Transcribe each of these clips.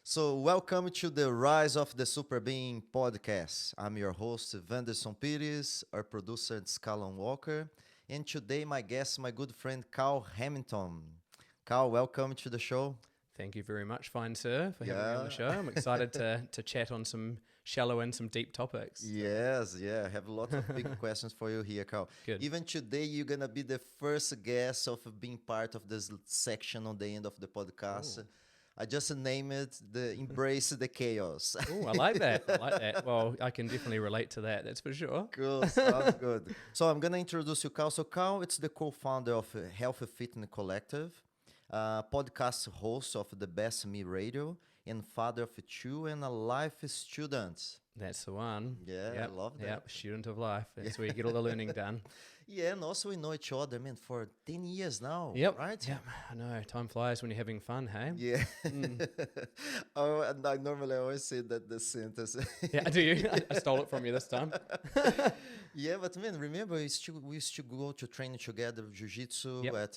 So, welcome to the Rise of the Super Being podcast. I'm your host, Vanderson Pires, our producer, Scallon Walker, and today my guest, my good friend, Carl Hammington. Carl, welcome to the show. Thank you very much, fine sir, for having me on the Yeah. show. I'm excited to chat on some shallow and some deep topics. Yes, I have a lot of big questions for you here, Carl. Good. Even today, you're gonna be the first guest of being part of this section on the end of the podcast. Ooh. I just named it the Embrace the Chaos. Oh, I like that. I like that. Well, I can definitely relate to that. That's for sure. Cool, sounds good. So I'm gonna introduce you, Carl. So Carl, it's the co-founder of HealthFit Collective, podcast host of the BestMe Radio, and father of two and a life student. That's the one. Yeah, I love that. Yep, student of life. That's where you get all the learning done. Yeah, and also we know each other, man, for 10 years now. Yep. Right? Yep. I know. Time flies when you're having fun, hey? Yeah. Oh, and I normally always say that the sentence. Yeah, do you? I stole it from you this time. Yeah, but man, remember we used to go to training together, jiu-jitsu Yep. at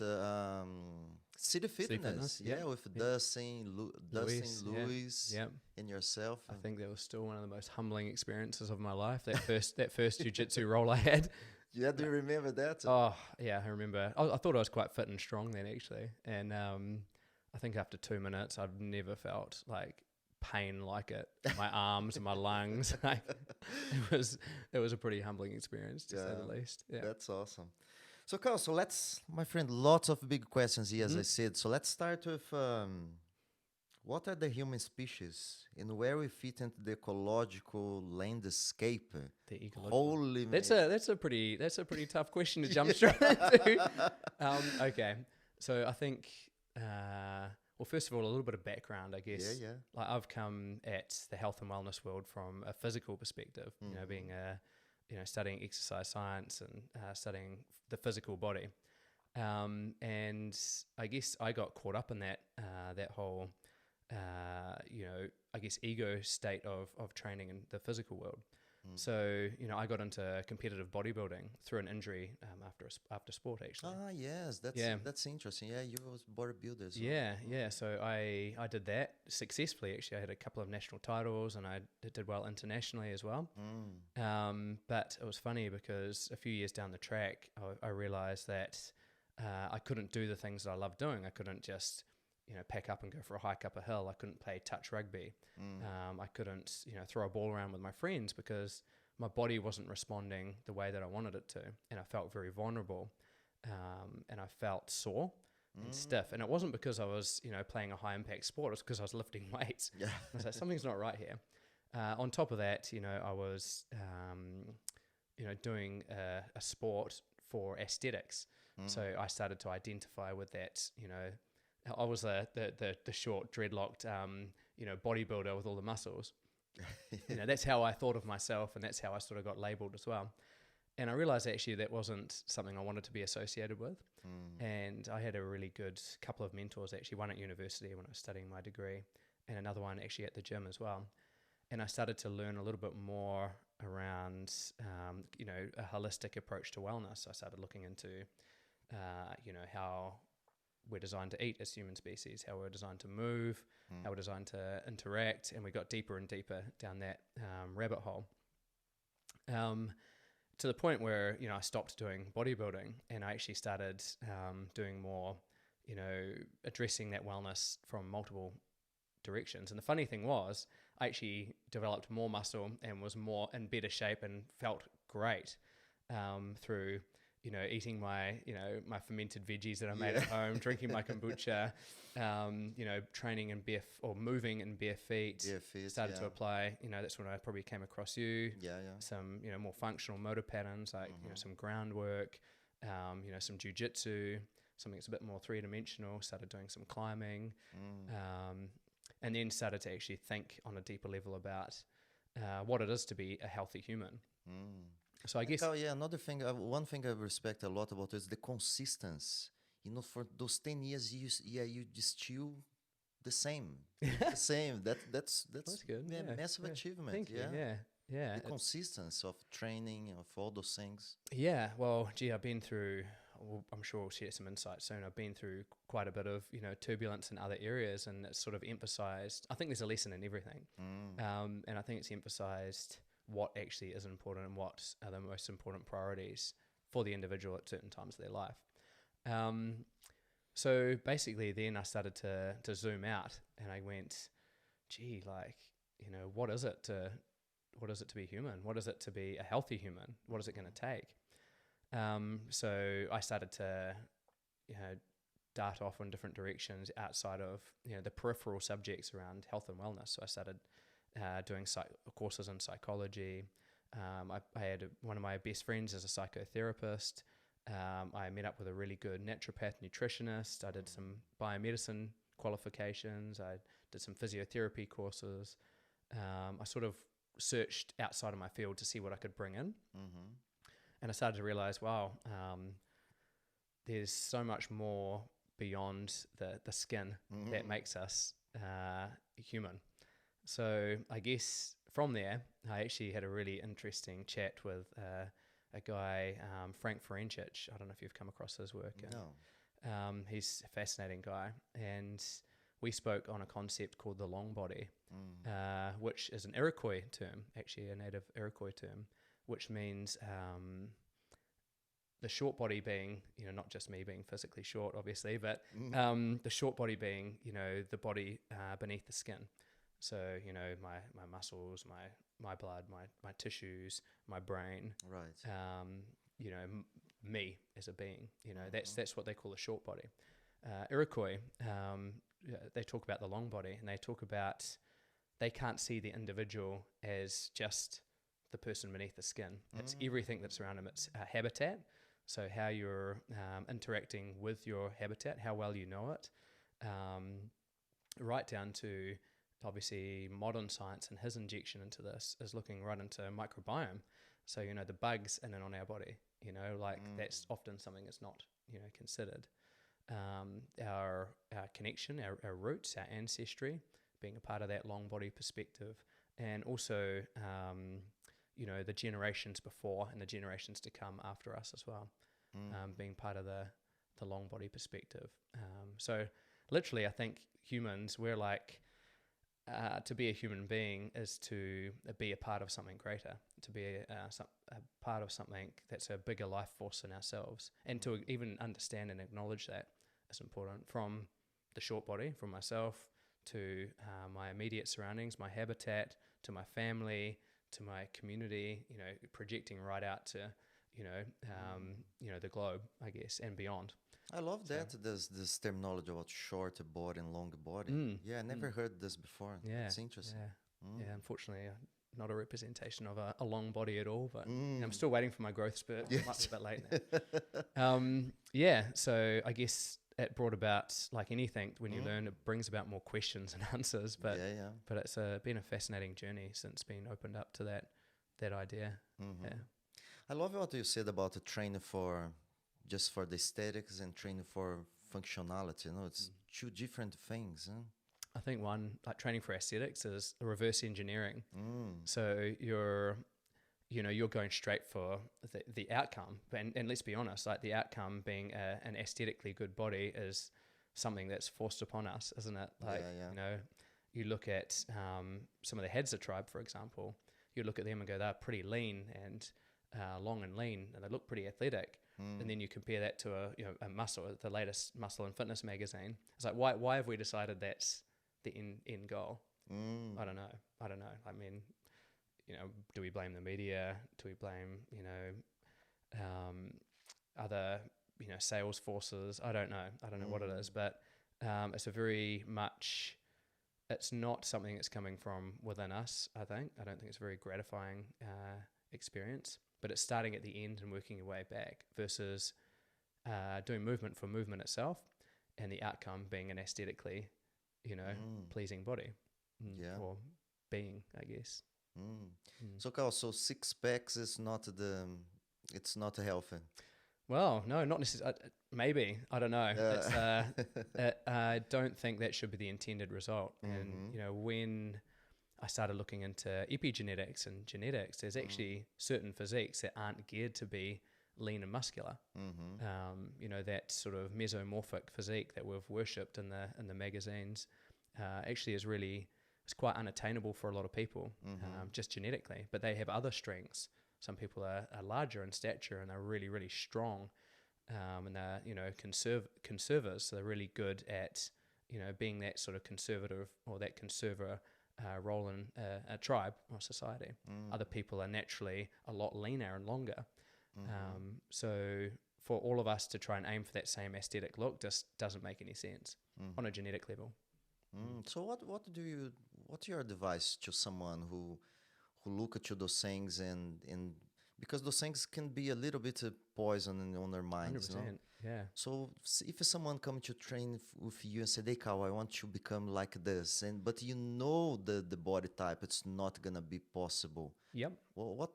City Fitness. Fitness, Yeah, yep. with Yep. Dustin, Luis, yeah. Louis, Yep. and yourself. I think that was still one of the most humbling experiences of my life. That first jiu-jitsu role I had. Yeah, do you remember that? Oh, yeah, I remember. I thought I was quite fit and strong then, actually. And I think after 2 minutes, I've never felt like pain like it in my arms and my lungs. Like, it was a pretty humbling experience, to say the least. Yeah. That's awesome. So, Carl, my friend, lots of big questions here, as I said. So let's start with what are the human species and where we fit into the ecological landscape? The ecological. Holy That's man. a pretty tough question to jump straight into. Okay, so I think well, first of all, a little bit of background, I guess. Yeah. Like I've come at the health and wellness world from a physical perspective. You know, being studying exercise science and studying the physical body, and I guess I got caught up in that whole I guess ego state of training in the physical world. So, I got into competitive bodybuilding through an injury after sport, actually. Ah, yes, that's interesting. Yeah, you was bodybuilder. So. Yeah. So I did that successfully, actually. I had a couple of national titles and I did well internationally as well. But it was funny because a few years down the track, I realized that I couldn't do the things that I love doing. I couldn't just pack up and go for a hike up a hill. I couldn't play touch rugby. I couldn't, throw a ball around with my friends because my body wasn't responding the way that I wanted it to. And I felt very vulnerable. And I felt sore and stiff. And it wasn't because I was, playing a high impact sport. It was because I was lifting weights. Yeah. I was like, something's not right here. On top of that, I was, doing a sport for aesthetics. So I started to identify with that, I was the short, dreadlocked, bodybuilder with all the muscles. That's how I thought of myself, and that's how I sort of got labelled as well. And I realised actually that wasn't something I wanted to be associated with. And I had a really good couple of mentors, actually, one at university when I was studying my degree, and another one actually at the gym as well. And I started to learn a little bit more around, a holistic approach to wellness. I started looking into, how we're designed to eat as human species, how we're designed to move, how we're designed to interact, and we got deeper and deeper down that rabbit hole. To the point where, I stopped doing bodybuilding and I actually started doing more, addressing that wellness from multiple directions. And the funny thing was, I actually developed more muscle and was more in better shape and felt great through eating my fermented veggies that I made at home, drinking my kombucha, training in moving in bare feet. Started to apply, that's when I probably came across you. Some, more functional motor patterns like, some groundwork, some jujitsu, something that's a bit more three-dimensional. Started doing some climbing, and then started to actually think on a deeper level about what it is to be a healthy human. So I guess... another thing, one thing I respect a lot about is the consistency. For those 10 years, you just still the same. The same. That's good. Yeah, massive achievement. Thank you. Yeah. The consistency of training, of all those things. Yeah. Well, gee, I've been through I'm sure we'll share some insights soon. I've been through quite a bit of, turbulence in other areas, and it's sort of emphasized, I think there's a lesson in everything. And I think it's emphasized what actually is important and what are the most important priorities for the individual at certain times of their life. So basically then I started to zoom out, and I went, gee, what is it to be human? What is it to be a healthy human? What is it going to take? So I started to, dart off in different directions outside of, the peripheral subjects around health and wellness. So I started doing courses in psychology. I had one of my best friends as a psychotherapist. I met up with a really good naturopath nutritionist. I did some biomedicine qualifications. I did some physiotherapy courses. I sort of searched outside of my field to see what I could bring in. And I started to realize, wow, there's so much more beyond the skin that makes us human. So I guess from there, I actually had a really interesting chat with a guy, Frank Foraging. I don't know if you've come across his work. No. He's a fascinating guy. And we spoke on a concept called the long body, which is an Iroquois term, actually a native Iroquois term, which means the short body being, not just me being physically short, obviously, but the short body being, the body beneath the skin. So, my muscles, my blood, my tissues, my brain, Right. Me as a being, that's what they call the short body. Iroquois, they talk about the long body, and they talk about they can't see the individual as just the person beneath the skin. It's everything that's around them. It's habitat, so how you're interacting with your habitat, how well you know it, right down to obviously modern science, and his injection into this is looking right into microbiome. So, the bugs in and on our body, that's often something that's not, considered. Our connection, our roots, our ancestry, being a part of that long body perspective, and also, the generations before and the generations to come after us as well, being part of the long body perspective. So literally, I think humans, we're like, to be a human being is to be a part of something greater, to be a part of something that's a bigger life force than ourselves, and to even understand and acknowledge that is important, from the short body, from myself, to my immediate surroundings, my habitat, to my family, to my community, projecting right out to, the globe, I guess, and beyond. I love that there's this terminology about short body and long body. Yeah, I never heard this before. Yeah, It's interesting. Yeah, unfortunately, not a representation of a long body at all, but I'm still waiting for my growth spurt. It might be a bit late now. So I guess it brought about, like anything, when you learn, it brings about more questions and answers. But but it's been a fascinating journey since being opened up to that idea. Yeah. I love what you said about the training for just for the aesthetics and training for functionality. It's two different things. Huh? I think one, like training for aesthetics, is reverse engineering. So you're going straight for the outcome. And let's be honest, like the outcome being an aesthetically good body is something that's forced upon us, isn't it? Like, you look at some of the Hadza tribe, for example, you look at them and go, they're pretty lean and long and lean, and they look pretty athletic. And then you compare that to a muscle, the latest muscle and fitness magazine. It's like, why have we decided that's the end goal? I don't know. I mean, do we blame the media? Do we blame, other, sales forces? I don't know what it is, but it's a very much, it's not something that's coming from within us, I don't think it's a very gratifying experience, but it's starting at the end and working your way back versus doing movement for movement itself, and the outcome being an aesthetically, pleasing body or being, I guess. So Carl, so 6 packs is it's not healthy. Well, no, not necessarily. Maybe, I don't know. I don't think that should be the intended result. And when I started looking into epigenetics and genetics, there's actually certain physiques that aren't geared to be lean and muscular. That sort of mesomorphic physique that we've worshipped in the magazines actually it's quite unattainable for a lot of people, just genetically. But they have other strengths. Some people are larger in stature and they're really, really strong, and they're conservers. So they're really good at being that sort of conservative or that conserver role in a tribe or society. Other people are naturally a lot leaner and longer. So for all of us to try and aim for that same aesthetic look just doesn't make any sense on a genetic level. So what's your advice to someone who look at those things and because those things can be a little bit poison on their minds, 100%, no? yeah. So if someone come to train with you and say, "Hey, Carl, I want to become like this," but the body type, it's not gonna be possible. Yep. Well,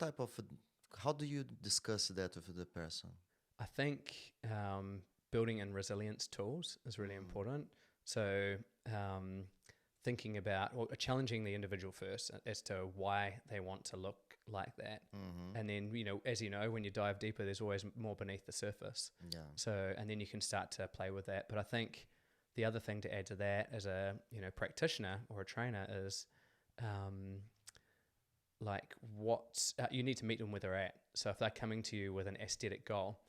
how do you discuss that with the person? I think building in resilience tools is really important. So thinking about or challenging the individual first as to why they want to look like that. And then, as you know, when you dive deeper, there's always more beneath the surface. Yeah. So, and then you can start to play with that. But I think the other thing to add to that as a, practitioner or a trainer is you need to meet them where they're at. So if they're coming to you with an aesthetic goal,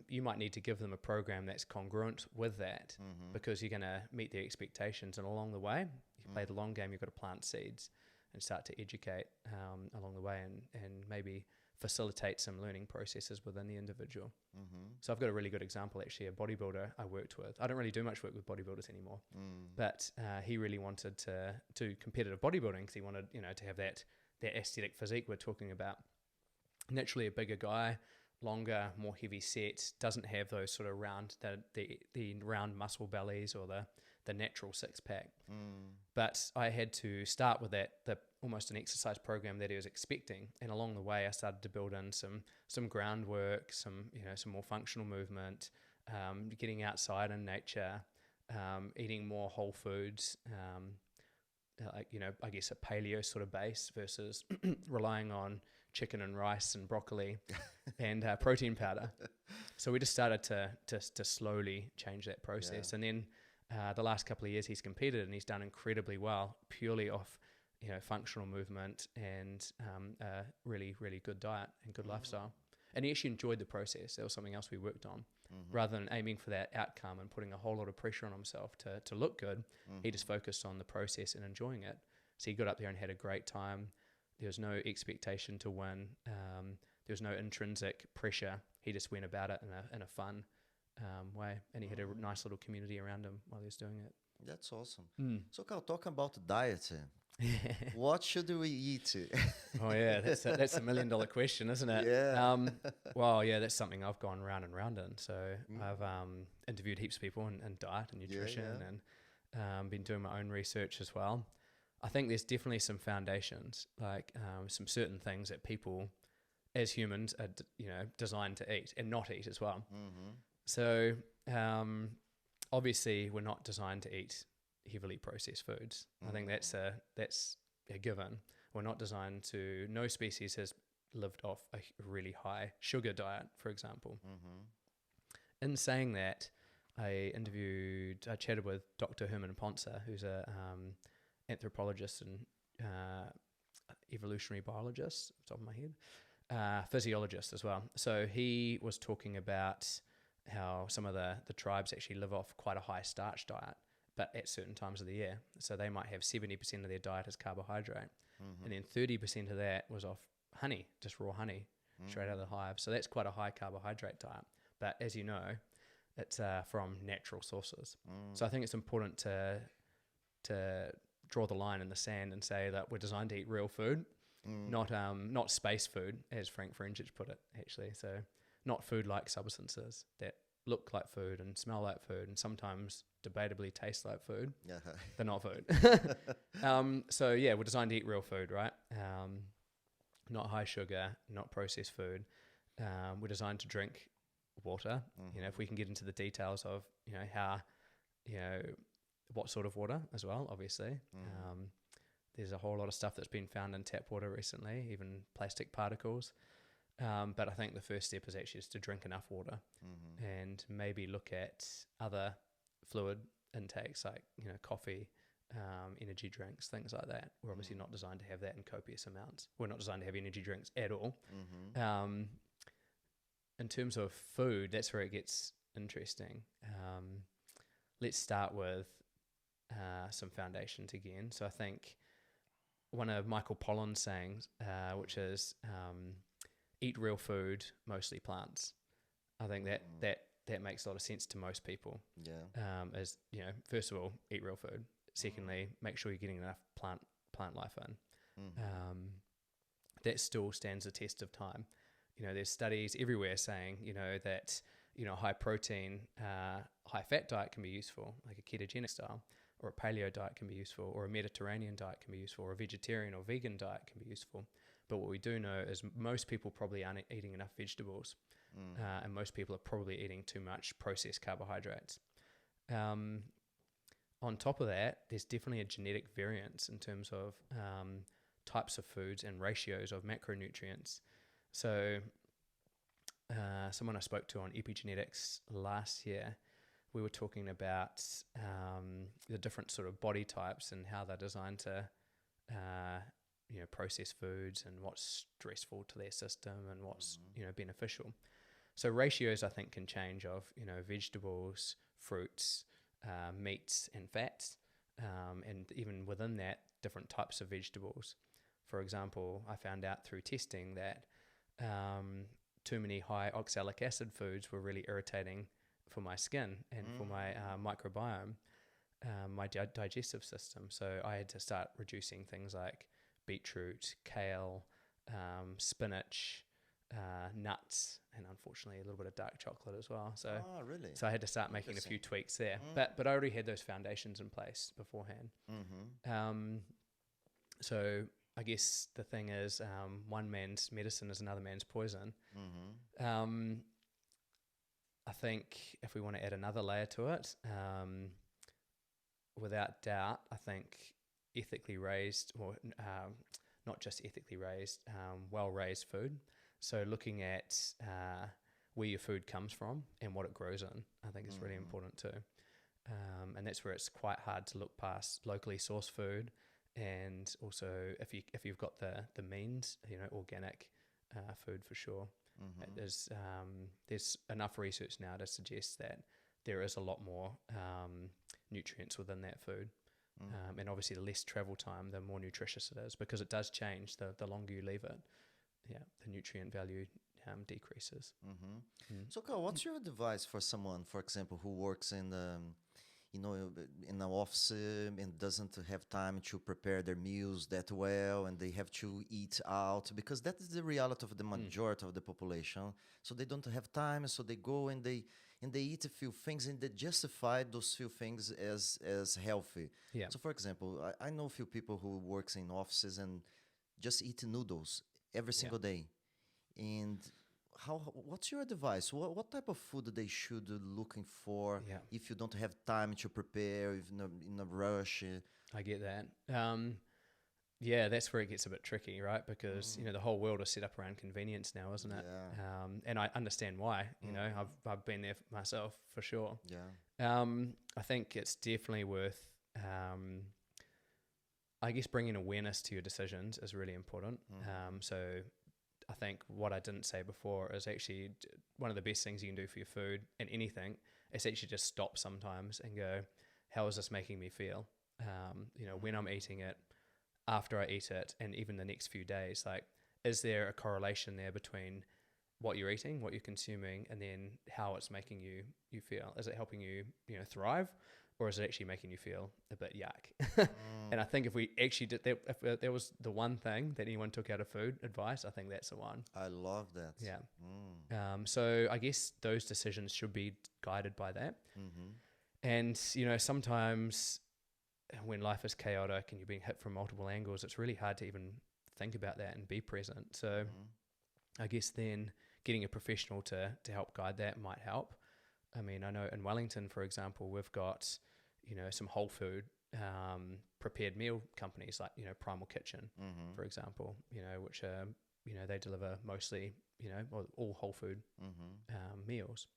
you might need to give them a program that's congruent with that, because you're going to meet their expectations. And along the way, you play the long game, you've got to plant seeds and start to educate along the way and maybe facilitate some learning processes within the individual. So I've got a really good example, actually, a bodybuilder I worked with. I don't really do much work with bodybuilders anymore, but he really wanted to do competitive bodybuilding because he wanted, to have that aesthetic physique we're talking about. Naturally a bigger guy, longer, more heavy set, doesn't have those sort of round, the round muscle bellies or the natural six pack. But I had to start with almost an exercise program that he was expecting. And along the way, I started to build in some groundwork, some more functional movement, getting outside in nature, eating more whole foods, I guess a paleo sort of base versus relying on chicken and rice and broccoli and protein powder. So we just started to slowly change that process. Yeah. And then the last couple of years he's competed and he's done incredibly well purely off functional movement and a really, really good diet and good lifestyle. And he actually enjoyed the process. That was something else we worked on. Rather than aiming for that outcome and putting a whole lot of pressure on himself to look good, he just focused on the process and enjoying it. So he got up there and had a great time. There was no expectation to win. There was no intrinsic pressure. He just went about it in a fun way, and he had a nice little community around him while he was doing it. That's awesome. So, Carl, talking about diet, what should we eat? Oh yeah, that's a $1 million question, isn't it? Yeah. Well, yeah, that's something I've gone round and round in. So I've interviewed heaps of people in diet and nutrition, and been doing my own research as well. I think there's definitely some foundations, like some certain things that people, as humans, are designed to eat and not eat as well. So obviously, we're not designed to eat heavily processed foods. I think that's a given. We're not designed to. No species has lived off a really high sugar diet, for example. In saying that, I chatted with Dr. Herman Ponce, who's a anthropologist and evolutionary biologist, off the top of my head, physiologist as well. So he was talking about how some of the tribes actually live off quite a high starch diet, but at certain times of the year. So they might have 70% of their diet as carbohydrate, and then 30% of that was off honey, just raw honey, straight out of the hive. So that's quite a high carbohydrate diet. But as you know, it's from natural sources. So I think it's important to draw the line in the sand and say that we're designed to eat real food, not space food, as Frank Frenchich put it, actually. So not food-like substances that look like food and smell like food and sometimes debatably taste like food. They're not food. So yeah, we're designed to eat real food, right? Not high sugar, not processed food. We're designed to drink water. If we can get into the details of how what sort of water as well, obviously. There's a whole lot of stuff that's been found in tap water recently, even plastic particles. But I think the first step is actually just to drink enough water and maybe look at other fluid intakes like, coffee, energy drinks, things like that. We're obviously not designed to have that in copious amounts. We're not designed to have energy drinks at all. In terms of food, that's where it gets interesting. Let's start with some foundations again. So I think one of Michael Pollan's sayings, which is eat real food, mostly plants. I think that makes a lot of sense to most people. Yeah. As first of all, eat real food. Secondly, make sure you're getting enough plant life in. That still stands the test of time. There's studies everywhere saying that high protein, high fat diet can be useful, like a ketogenic style, or a paleo diet can be useful, or a Mediterranean diet can be useful, or a vegetarian or vegan diet can be useful. But what we do know is most people probably aren't eating enough vegetables, and most people are probably eating too much processed carbohydrates. On top of that, there's definitely a genetic variance in terms of types of foods and ratios of macronutrients. So someone I spoke to on epigenetics last year, we were talking about the different sort of body types and how they're designed to process foods and what's stressful to their system and what's beneficial. So ratios I think can change of vegetables, fruits, meats and fats, and even within that different types of vegetables. For example, I found out through testing that too many high oxalic acid foods were really irritating for my skin and for my microbiome, my digestive system. So I had to start reducing things like beetroot, kale, spinach, nuts, and unfortunately a little bit of dark chocolate as well. So, really? So I had to start making a few tweaks there. But I already had those foundations in place beforehand. So I guess the thing is, one man's medicine is another man's poison. I think if we want to add another layer to it, without doubt, I think ethically raised, or not just ethically raised, well-raised food. So looking at where your food comes from and what it grows in, I think is really important too. And that's where it's quite hard to look past locally sourced food, and also if you've got the means, organic food for sure. There's enough research now to suggest that there is a lot more nutrients within that food. And obviously the less travel time, the more nutritious it is, because it does change the longer you leave it. Yeah, the nutrient value decreases. So Carl, what's your advice for someone, for example, who works in in an office and doesn't have time to prepare their meals that well, and they have to eat out, because that is the reality of the majority of the population. So they don't have time, so they go and they eat a few things, and they justify those few things as healthy. Yeah. So for example, I know a few people who works in offices and just eat noodles every single day. And what's your advice? What type of food they should looking for if you don't have time to prepare, if in a rush? I get that. That's where it gets a bit tricky, right? Because the whole world is set up around convenience now, isn't it? Yeah. And I understand why. I've been there myself for sure. Yeah. I think it's definitely worth. I guess bringing awareness to your decisions is really important. So I think what I didn't say before is actually one of the best things you can do for your food and anything is actually just stop sometimes and go, how is this making me feel? When I'm eating it, after I eat it, and even the next few days, like, is there a correlation there between what you're eating, what you're consuming, and then how it's making you feel? Is it helping you, thrive? Or is it actually making you feel a bit yuck? And I think if we actually did that, if there was the one thing that anyone took out of food advice, I think that's the one. I love that. Yeah. So I guess those decisions should be guided by that. And, sometimes when life is chaotic and you're being hit from multiple angles, it's really hard to even think about that and be present. So I guess then getting a professional to help guide that might help. I mean, I know in Wellington, for example, we've got, some whole food prepared meal companies like, Primal Kitchen, for example, which are they deliver mostly, all whole food meals.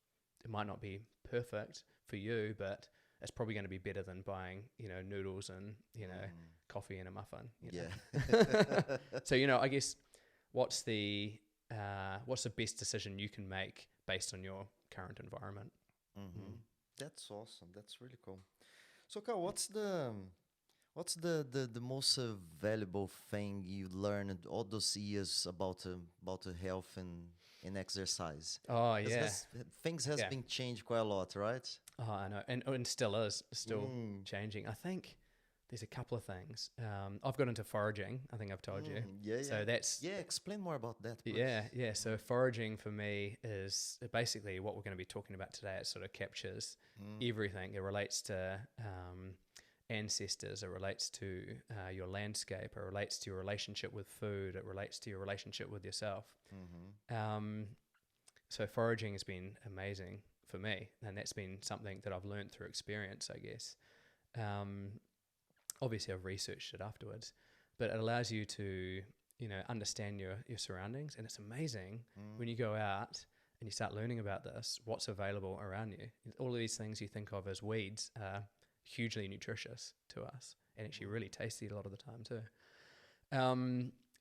It might not be perfect for you, but it's probably going to be better than buying, noodles and, coffee and a muffin. Yeah. So, I guess what's the best decision you can make based on your current environment? That's awesome. That's really cool. So, Carl, what's the most valuable thing you learned all those years about health and exercise? Oh, 'Cause yeah. things has been changed quite a lot, right? Oh, I know. And still changing. I think there's a couple of things. I've got into foraging. I think I've told you. Yeah, So yeah. that's Yeah, explain more about that, please. yeah. So foraging for me is basically what we're going to be talking about today. It sort of captures everything. It relates to ancestors. It relates to your landscape. It relates to your relationship with food. It relates to your relationship with yourself. So foraging has been amazing for me, and that's been something that I've learned through experience, I guess. Obviously, I've researched it afterwards, but it allows you to, understand your surroundings, and it's amazing when you go out and you start learning about this, what's available around you. All of these things you think of as weeds are hugely nutritious to us, and actually really tasty a lot of the time too.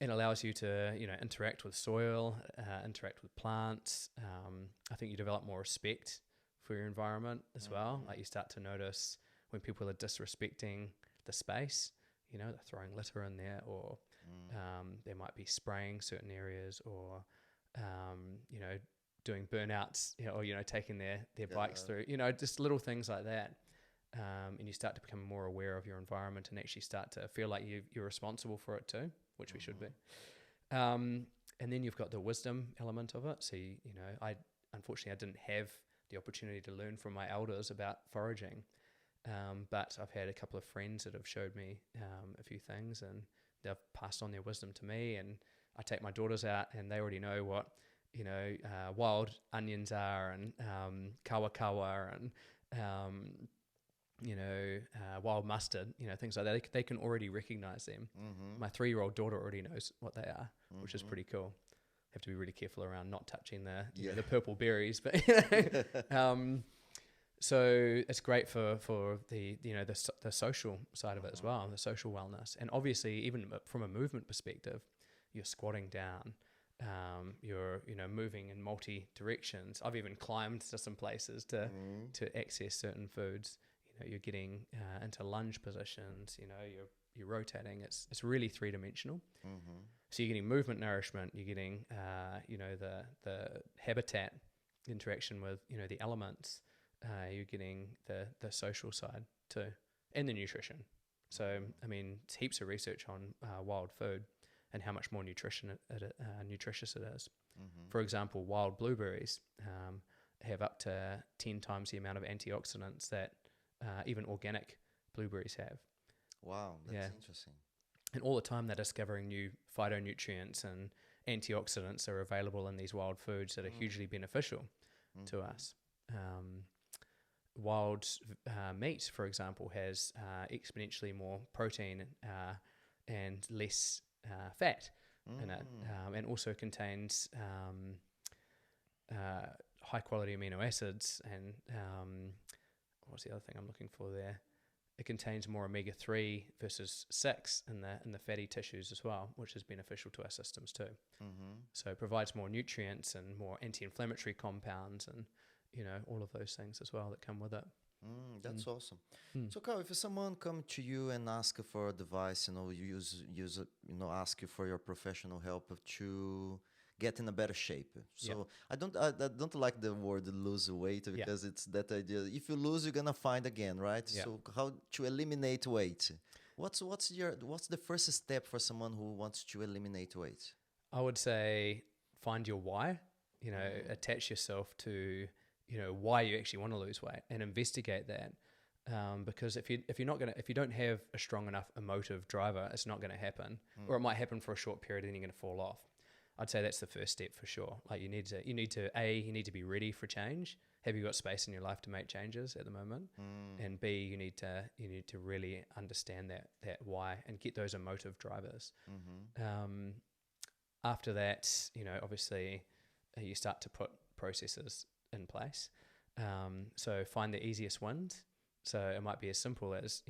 It allows you to, interact with soil, interact with plants. I think you develop more respect for your environment as well. Like you start to notice when people are disrespecting the space, they're throwing litter in there, or they might be spraying certain areas, or, doing burnouts, or, taking their bikes through, just little things like that. And you start to become more aware of your environment and actually start to feel like you're responsible for it too, which we should be. And then you've got the wisdom element of it. So, unfortunately, I didn't have the opportunity to learn from my elders about foraging. But I've had a couple of friends that have showed me a few things, and they've passed on their wisdom to me. And I take my daughters out, and they already know what, wild onions are, and kawakawa, and wild mustard, things like that. They can already recognize them. My 3-year-old daughter already knows what they are, which is pretty cool. Have to be really careful around not touching the purple berries, but so it's great for the the social side of it as well, the social wellness. And obviously, even from a movement perspective, you're squatting down, you're moving in multi directions. I've even climbed to some places to access certain foods. You're getting into lunge positions. You're rotating. It's really 3-dimensional. So you're getting movement, nourishment. You're getting the habitat interaction with the elements. You're getting the social side too, and the nutrition. So it's heaps of research on wild food and how much more nutritious it is. For example, wild blueberries have up to 10 times the amount of antioxidants that even organic blueberries have. Wow, that's interesting. And all the time they're discovering new phytonutrients and antioxidants are available in these wild foods that are hugely beneficial to us. Wild meat, for example, has exponentially more protein and less fat in it, and also contains high quality amino acids and what's the other thing I'm looking for there? It contains more omega-3 versus 6 in the fatty tissues as well, which is beneficial to our systems too. So it provides more nutrients and more anti-inflammatory compounds and all of those things as well that come with it. That's awesome. So, Carl, if someone come to you and ask for advice, ask you for your professional help to get in a better shape. So I don't like the word lose weight because it's that idea. If you lose, you're gonna find again, right? So how to eliminate weight? What's the first step for someone who wants to eliminate weight? I would say find your why. Attach yourself to why you actually want to lose weight and investigate that. Because if you don't have a strong enough emotive driver, it's not going to happen, or it might happen for a short period and then you're going to fall off. I'd say that's the first step for sure. Like you need to be ready for change. Have you got space in your life to make changes at the moment? And B, you need to really understand that why and get those emotive drivers. After that, obviously you start to put processes in place. So find the easiest wins. So it might be as simple as,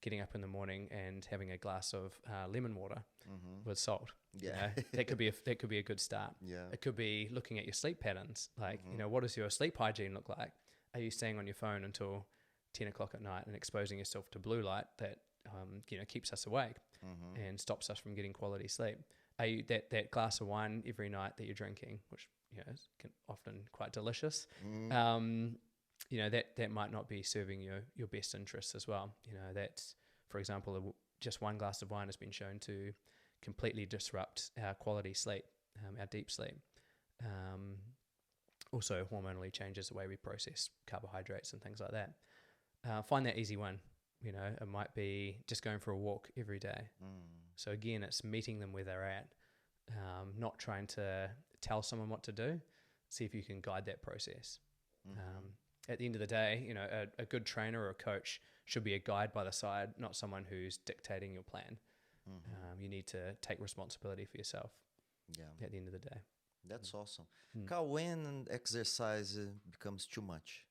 getting up in the morning and having a glass of lemon water with salt. Yeah. That could be a good start. Yeah. It could be looking at your sleep patterns. Like, what does your sleep hygiene look like? Are you staying on your phone until 10 o'clock at night and exposing yourself to blue light that, keeps us awake and stops us from getting quality sleep? Are you that glass of wine every night that you're drinking, which, is often quite delicious, that might not be serving your best interests as well. That's, for example, just one glass of wine has been shown to completely disrupt our quality sleep, our deep sleep. Also hormonally changes the way we process carbohydrates and things like that. Find that easy one. It might be just going for a walk every day. So again, it's meeting them where they're at, not trying to tell someone what to do. See if you can guide that process. At the end of the day, a good trainer or a coach should be a guide by the side, not someone who's dictating your plan. You need to take responsibility for yourself. At the end of the day. That's awesome. Carl, when exercise becomes too much?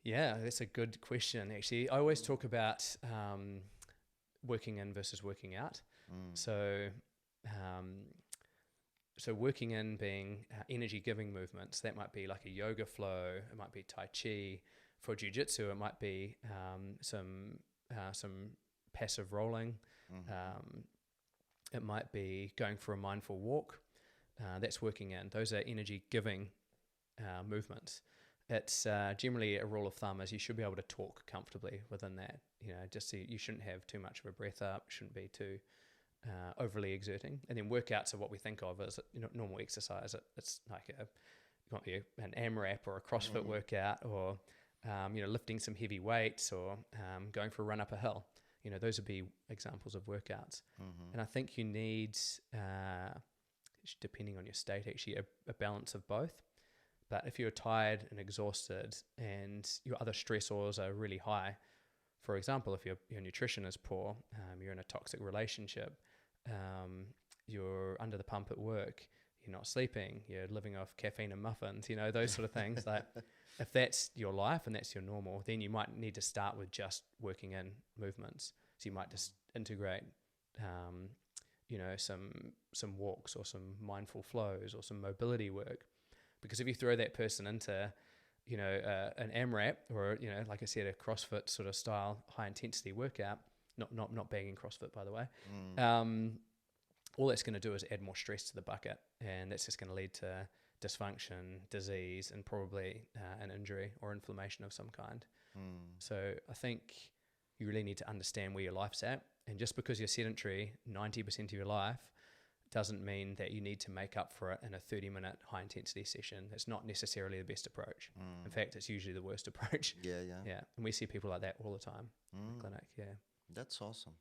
Yeah, that's a good question, actually. I always talk about working in versus working out. So working in being energy-giving movements. That might be like a yoga flow. It might be Tai Chi. For Jiu-Jitsu, it might be some passive rolling. It might be going for a mindful walk. That's working in. Those are energy-giving movements. It's generally a rule of thumb is you should be able to talk comfortably within that. Just so you shouldn't have too much of a breath up. Shouldn't be too overly exerting. And then workouts are what we think of as normal exercise. It's like an AMRAP or a CrossFit workout, or lifting some heavy weights, or going for a run up a hill. Those would be examples of workouts. And I think you need, depending on your state, actually a balance of both. But if you're tired and exhausted and your other stressors are really high, for example, if your nutrition is poor, you're in a toxic relationship, you're under the pump at work, you're not sleeping, you're living off caffeine and muffins, those sort of things. Like, if that's your life and that's your normal, then you might need to start with just working in movements. So you might just integrate, some walks or some mindful flows or some mobility work. Because if you throw that person into, an AMRAP or, like I said, a CrossFit sort of style high intensity workout, not bagging CrossFit, by the way, all that's going to do is add more stress to the bucket, and that's just going to lead to dysfunction, disease, and probably an injury or inflammation of some kind. So I think you really need to understand where your life's at, and just because you're sedentary 90% of your life doesn't mean that you need to make up for it in a 30-minute high-intensity session. That's not necessarily the best approach. In fact, it's usually the worst approach. Yeah. And we see people like that all the time in the clinic. That's awesome.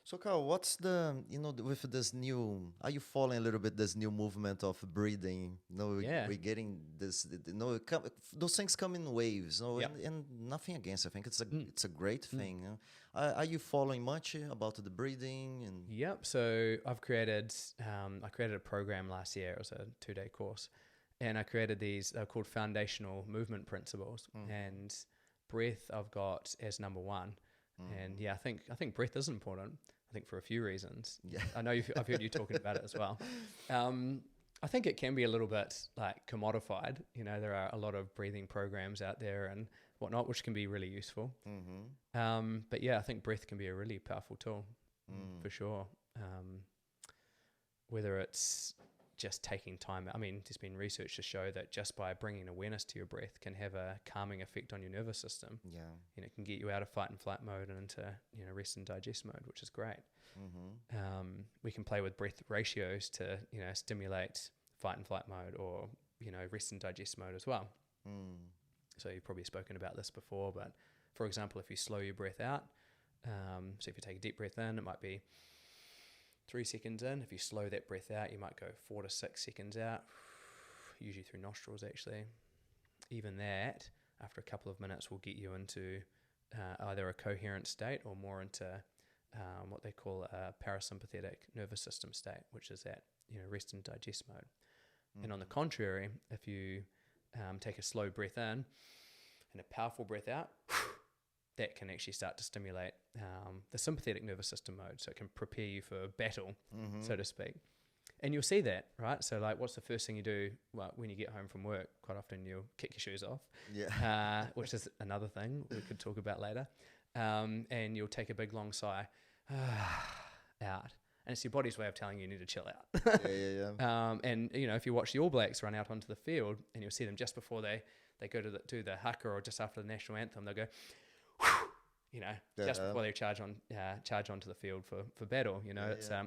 So, Carl, what's with this new, are you following a little bit this new movement of breathing? We're getting this, those things come in waves, and nothing against. I think it's a great thing. Are you following much about the breathing? Yep. So I created a program last year. It was a 2-day course, and I created these. They're called foundational movement principles, and breath I've got as number one. And I think breath is important. I think for a few reasons. Yeah. I know I've heard you talking about it as well. I think it can be a little bit like commodified. There are a lot of breathing programs out there and whatnot, which can be really useful. But I think breath can be a really powerful tool for sure. Whether it's just taking time. I mean, there's been research to show that just by bringing awareness to your breath can have a calming effect on your nervous system. It can get you out of fight and flight mode and into rest and digest mode, which is great. We can play with breath ratios to stimulate fight and flight mode or rest and digest mode as well. So you've probably spoken about this before, but for example, if you slow your breath out, so if you take a deep breath in, it might be 3 seconds in. If you slow that breath out, you might go 4 to 6 seconds out, usually through nostrils actually. Even that, after a couple of minutes, will get you into either a coherent state or more into what they call a parasympathetic nervous system state, which is that, rest and digest mode. And on the contrary, if you take a slow breath in and a powerful breath out, that can actually start to stimulate the sympathetic nervous system mode, so it can prepare you for battle, so to speak. And you'll see that, right? So like, what's the first thing you do when you get home from work? Quite often you'll kick your shoes off, which is another thing we could talk about later. And you'll take a big long sigh out. And it's your body's way of telling you need to chill out. And, if you watch the All Blacks run out onto the field, and you'll see them just before they go to do the haka, or just after the national anthem, they'll go, just before they charge onto the field for battle.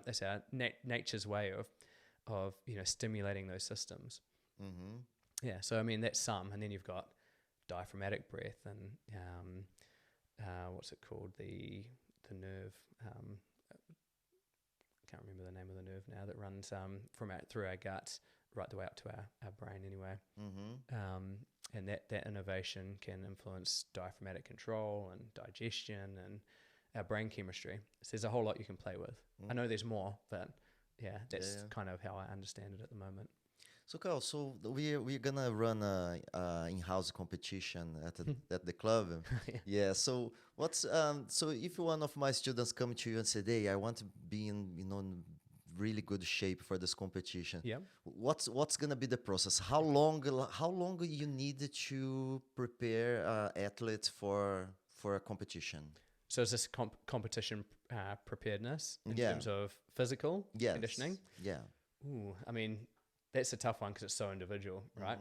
It's our nature's way of stimulating those systems. So I mean, that's some. And then you've got diaphragmatic breath and what's it called, the nerve, I can't remember the name of the nerve now, that runs through our guts right the way up to our brain anyway. And that innovation can influence diaphragmatic control and digestion and our brain chemistry. So there's a whole lot you can play with. I know there's more, but that's kind of how I understand it at the moment. So Carl, we're gonna run a in-house competition at the club. So what's so if one of my students come to you and say, "Hey, I want to be in really good shape for this competition," what's gonna be the process? How long you need to prepare athletes for a competition? So is this competition preparedness in terms of physical conditioning? Ooh, I mean, that's a tough one because it's so individual, right?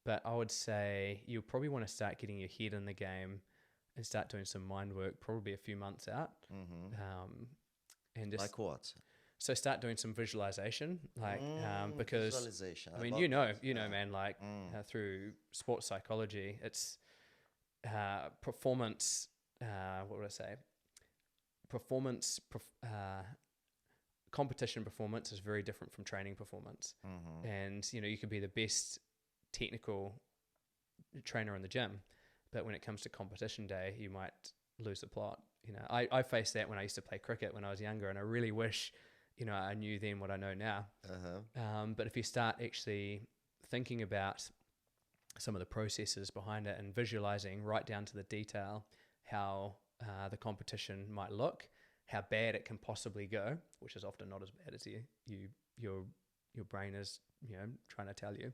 But I would say you probably want to start getting your head in the game and start doing some mind work probably a few months out. And just, like what? So start doing some visualization, because visualization. I mean, man, like through sports psychology, it's performance. What would I say? Competition performance is very different from training performance. And you could be the best technical trainer in the gym, but when it comes to competition day, you might lose the plot. I faced that when I used to play cricket when I was younger, and I really wish I knew then what I know now. But if you start actually thinking about some of the processes behind it and visualizing right down to the detail how the competition might look, how bad it can possibly go, which is often not as bad as your brain is trying to tell you,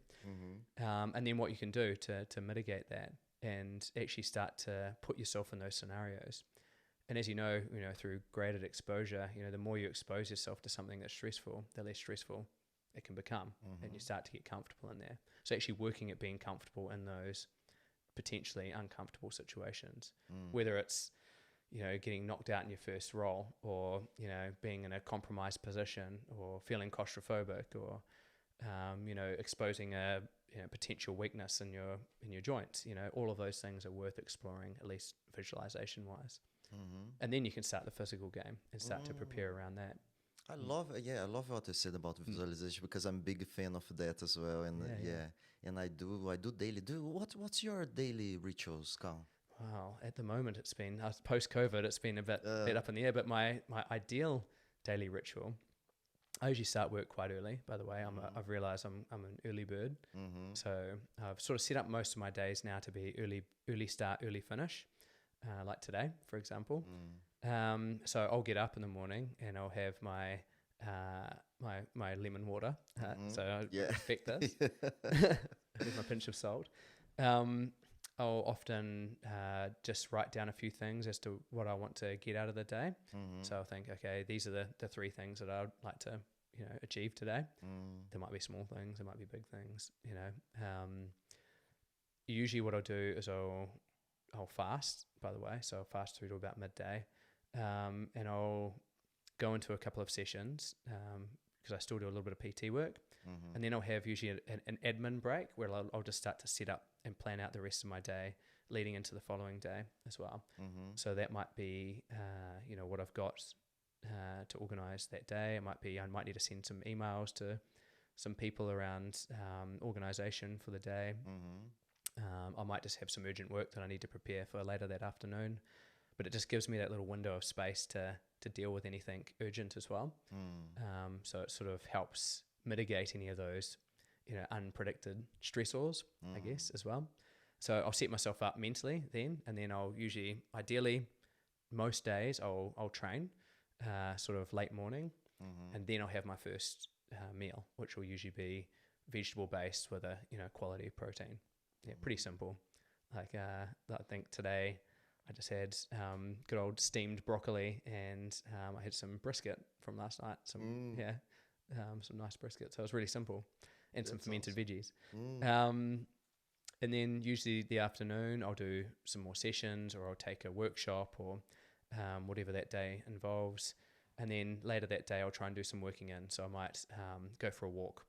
and then what you can do to mitigate that and actually start to put yourself in those scenarios. And as you know, through graded exposure, the more you expose yourself to something that's stressful, the less stressful it can become, and you start to get comfortable in there. So actually working at being comfortable in those potentially uncomfortable situations, whether it's getting knocked out in your first roll, or being in a compromised position, or feeling claustrophobic, or exposing a potential weakness in your joints. All of those things are worth exploring, at least visualization wise. And then you can start the physical game and start to prepare around that. I love what you said about visualization, because I'm a big fan of that as well. And and I do daily. What's your daily rituals, Carl? Wow, at the moment it's been post-COVID. It's been a bit up in the air. But my ideal daily ritual, I usually start work quite early. By the way, I've realised I'm an early bird. So I've sort of set up most of my days now to be early start, early finish. Like today, for example. So I'll get up in the morning and I'll have my lemon water. So I respect this. With my pinch of salt. I'll often just write down a few things as to what I want to get out of the day. So I'll think, okay, these are the three things that I'd like to achieve today. There might be small things, there might be big things. Usually what I'll do is I'll fast, by the way. So I'll fast through to about midday, and I'll go into a couple of sessions because I still do a little bit of PT work. And then I'll have usually an admin break where I'll just start to set up and plan out the rest of my day leading into the following day as well. So that might be, what I've got to organize that day. It might be I might need to send some emails to some people around organization for the day. I might just have some urgent work that I need to prepare for later that afternoon. but it just gives me that little window of space to deal with anything urgent as well. So it sort of helps mitigate any of those, unpredicted stressors, I guess, as well. So I'll set myself up mentally then, and then I'll usually, ideally, most days I'll train sort of late morning, and then I'll have my first meal, which will usually be vegetable based with a quality protein. Yeah, pretty simple. Like I think today I just had good old steamed broccoli, and I had some brisket from last night. Some nice brisket. So it was really simple, and some fermented veggies. And then usually the afternoon I'll do some more sessions, or I'll take a workshop, or whatever that day involves. And then later that day I'll try and do some working in. So I might go for a walk,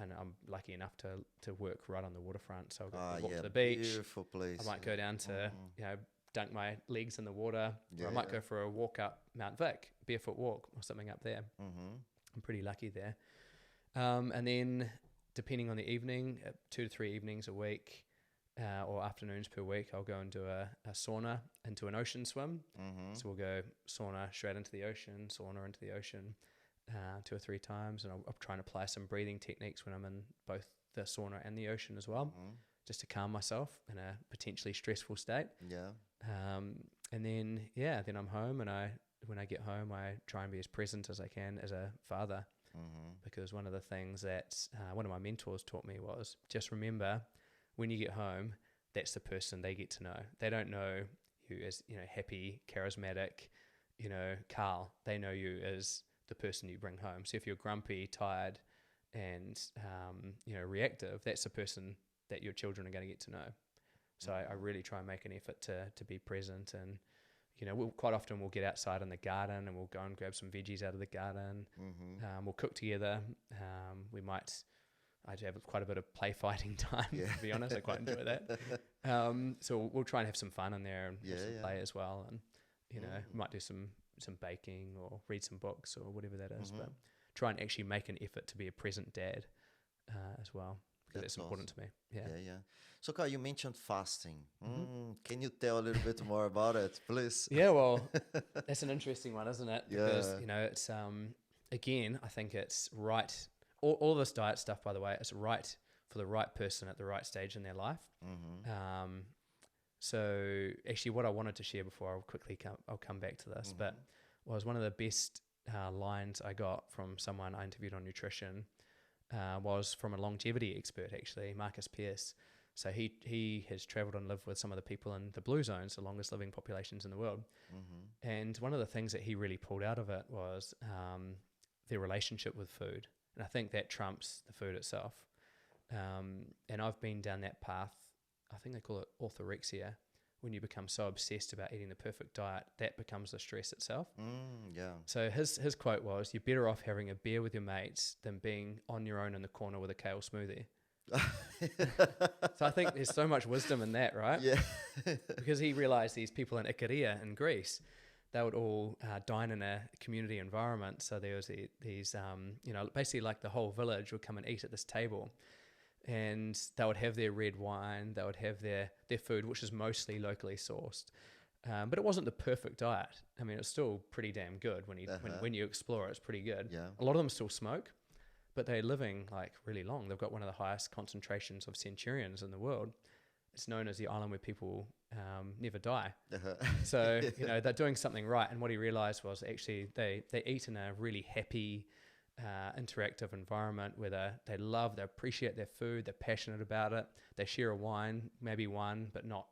and I'm lucky enough to work right on the waterfront. So I'll go walk to the beach. Beautiful place. I might go down to dunk my legs in the water. Or I might go for a walk up Mount Vic, barefoot walk or something up there. I'm pretty lucky there. And then depending on the evening, 2 to 3 evenings a week, or afternoons per week, I'll go and do a sauna into an ocean swim. So we'll go sauna straight into the ocean, sauna into the ocean 2 or 3 times, and I'll try and apply some breathing techniques when I'm in both the sauna and the ocean as well, just to calm myself in a potentially stressful state. And then I'm home, and when I get home, I try and be as present as I can as a father, because one of the things that one of my mentors taught me was, just remember, when you get home, that's the person they get to know. They don't know you as, happy, charismatic, Carl. They know you as the person you bring home. So if you're grumpy, tired, and, reactive, that's the person that your children are going to get to know. So I really try and make an effort to be present. And, quite often we'll get outside in the garden, and we'll go and grab some veggies out of the garden. We'll cook together. I have quite a bit of play fighting time, to be honest. I quite enjoy that. So we'll try and have some fun in there, and have some play as well. And, might do some baking, or read some books, or whatever that is. But try and actually make an effort to be a present dad as well, because that's important to me. Yeah. So, Carl, you mentioned fasting. Can you tell a little bit more about it, please? Yeah, well, that's an interesting one, isn't it? Because, it's, again, I think it's right. All this diet stuff, by the way, is right for the right person at the right stage in their life. So actually what I wanted to share before I'll come back to this, but was one of the best lines I got from someone I interviewed on nutrition was from a longevity expert, actually, Marcus Pierce. So he has traveled and lived with some of the people in the blue zones, the longest living populations in the world. And one of the things that he really pulled out of it was their relationship with food. And I think that trumps the food itself. And I've been down that path. I think they call it orthorexia. When you become so obsessed about eating the perfect diet, that becomes the stress itself. So his quote was, "You're better off having a beer with your mates than being on your own in the corner with a kale smoothie." So I think there's so much wisdom in that, right? Because he realized these people in Ikaria in Greece, they would all dine in a community environment. So there was these, basically like the whole village would come and eat at this table, and they would have their red wine, they would have their food, which is mostly locally sourced. But it wasn't the perfect diet. I mean, it's still pretty damn good when you explore it. It's pretty good. A lot of them still smoke, but they're living like really long. They've got one of the highest concentrations of centurions in the world. It's known as the island where people never die. So, they're doing something right. And what he realized was actually they eat in a really happy, interactive environment where they appreciate their food, they're passionate about it. They share a wine, maybe one, but not,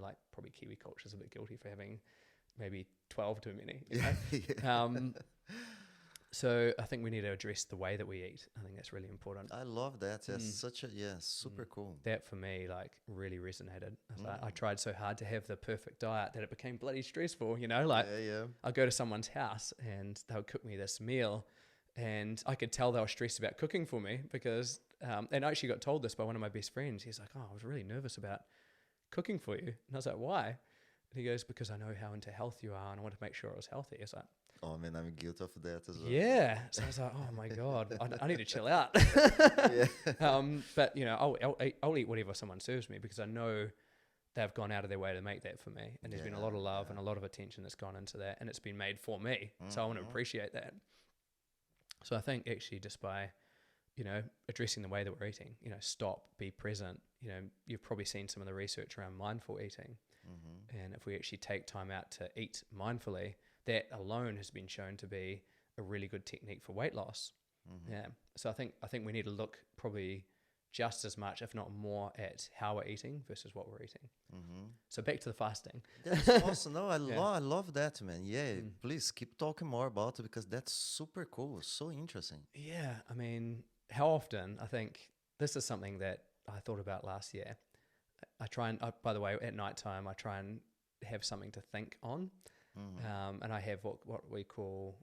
like probably Kiwi culture is a bit guilty for having maybe 12 too many. So I think we need to address the way that we eat. I think that's really important. I love that. That's super cool. That for me, like, really resonated. I tried so hard to have the perfect diet that it became bloody stressful, I'll go to someone's house and they'll cook me this meal, and I could tell they were stressed about cooking for me because, and I actually got told this by one of my best friends. He's like, "Oh, I was really nervous about cooking for you." And I was like, "Why?" And he goes, "Because I know how into health you are and I want to make sure I was healthy." It's like, oh man, I'm guilty of that as well. Yeah. So I was like, oh my God, I need to chill out. But I'll eat whatever someone serves me because I know they've gone out of their way to make that for me. And there's been a lot of love and a lot of attention that's gone into that, and it's been made for me. So I want to appreciate that. So I think actually just by, addressing the way that we're eating, stop, be present, you've probably seen some of the research around mindful eating. And if we actually take time out to eat mindfully, that alone has been shown to be a really good technique for weight loss. Yeah. So I think we need to look probably just as much, if not more, at how we're eating versus what we're eating. So back to the fasting. That's awesome. No, I love that, man. Yeah, please keep talking more about it, because that's super cool. So interesting. Yeah, I mean, how often, I think this is something that I thought about last year. I try and, by the way, at nighttime, I try and have something to think on. And I have what we call,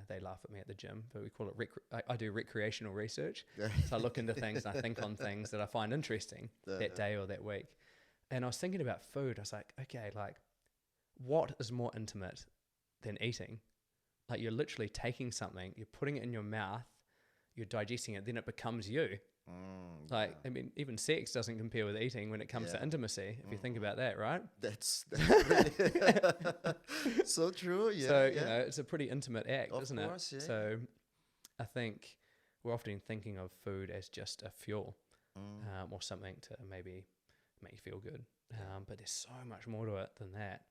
they laugh at me at the gym, but we call it, I do recreational research. So I look into things and I think on things that I find interesting that day or that week. And I was thinking about food. I was like, okay, like, what is more intimate than eating? Like, you're literally taking something, you're putting it in your mouth, you're digesting it, then it becomes you. I mean, even sex doesn't compare with eating when it comes to intimacy, if you think about that, right? That's really so true. Yeah. So, it's a pretty intimate act, isn't it? Yeah. So I think we're often thinking of food as just a fuel or something to maybe make you feel good. But there's so much more to it than that,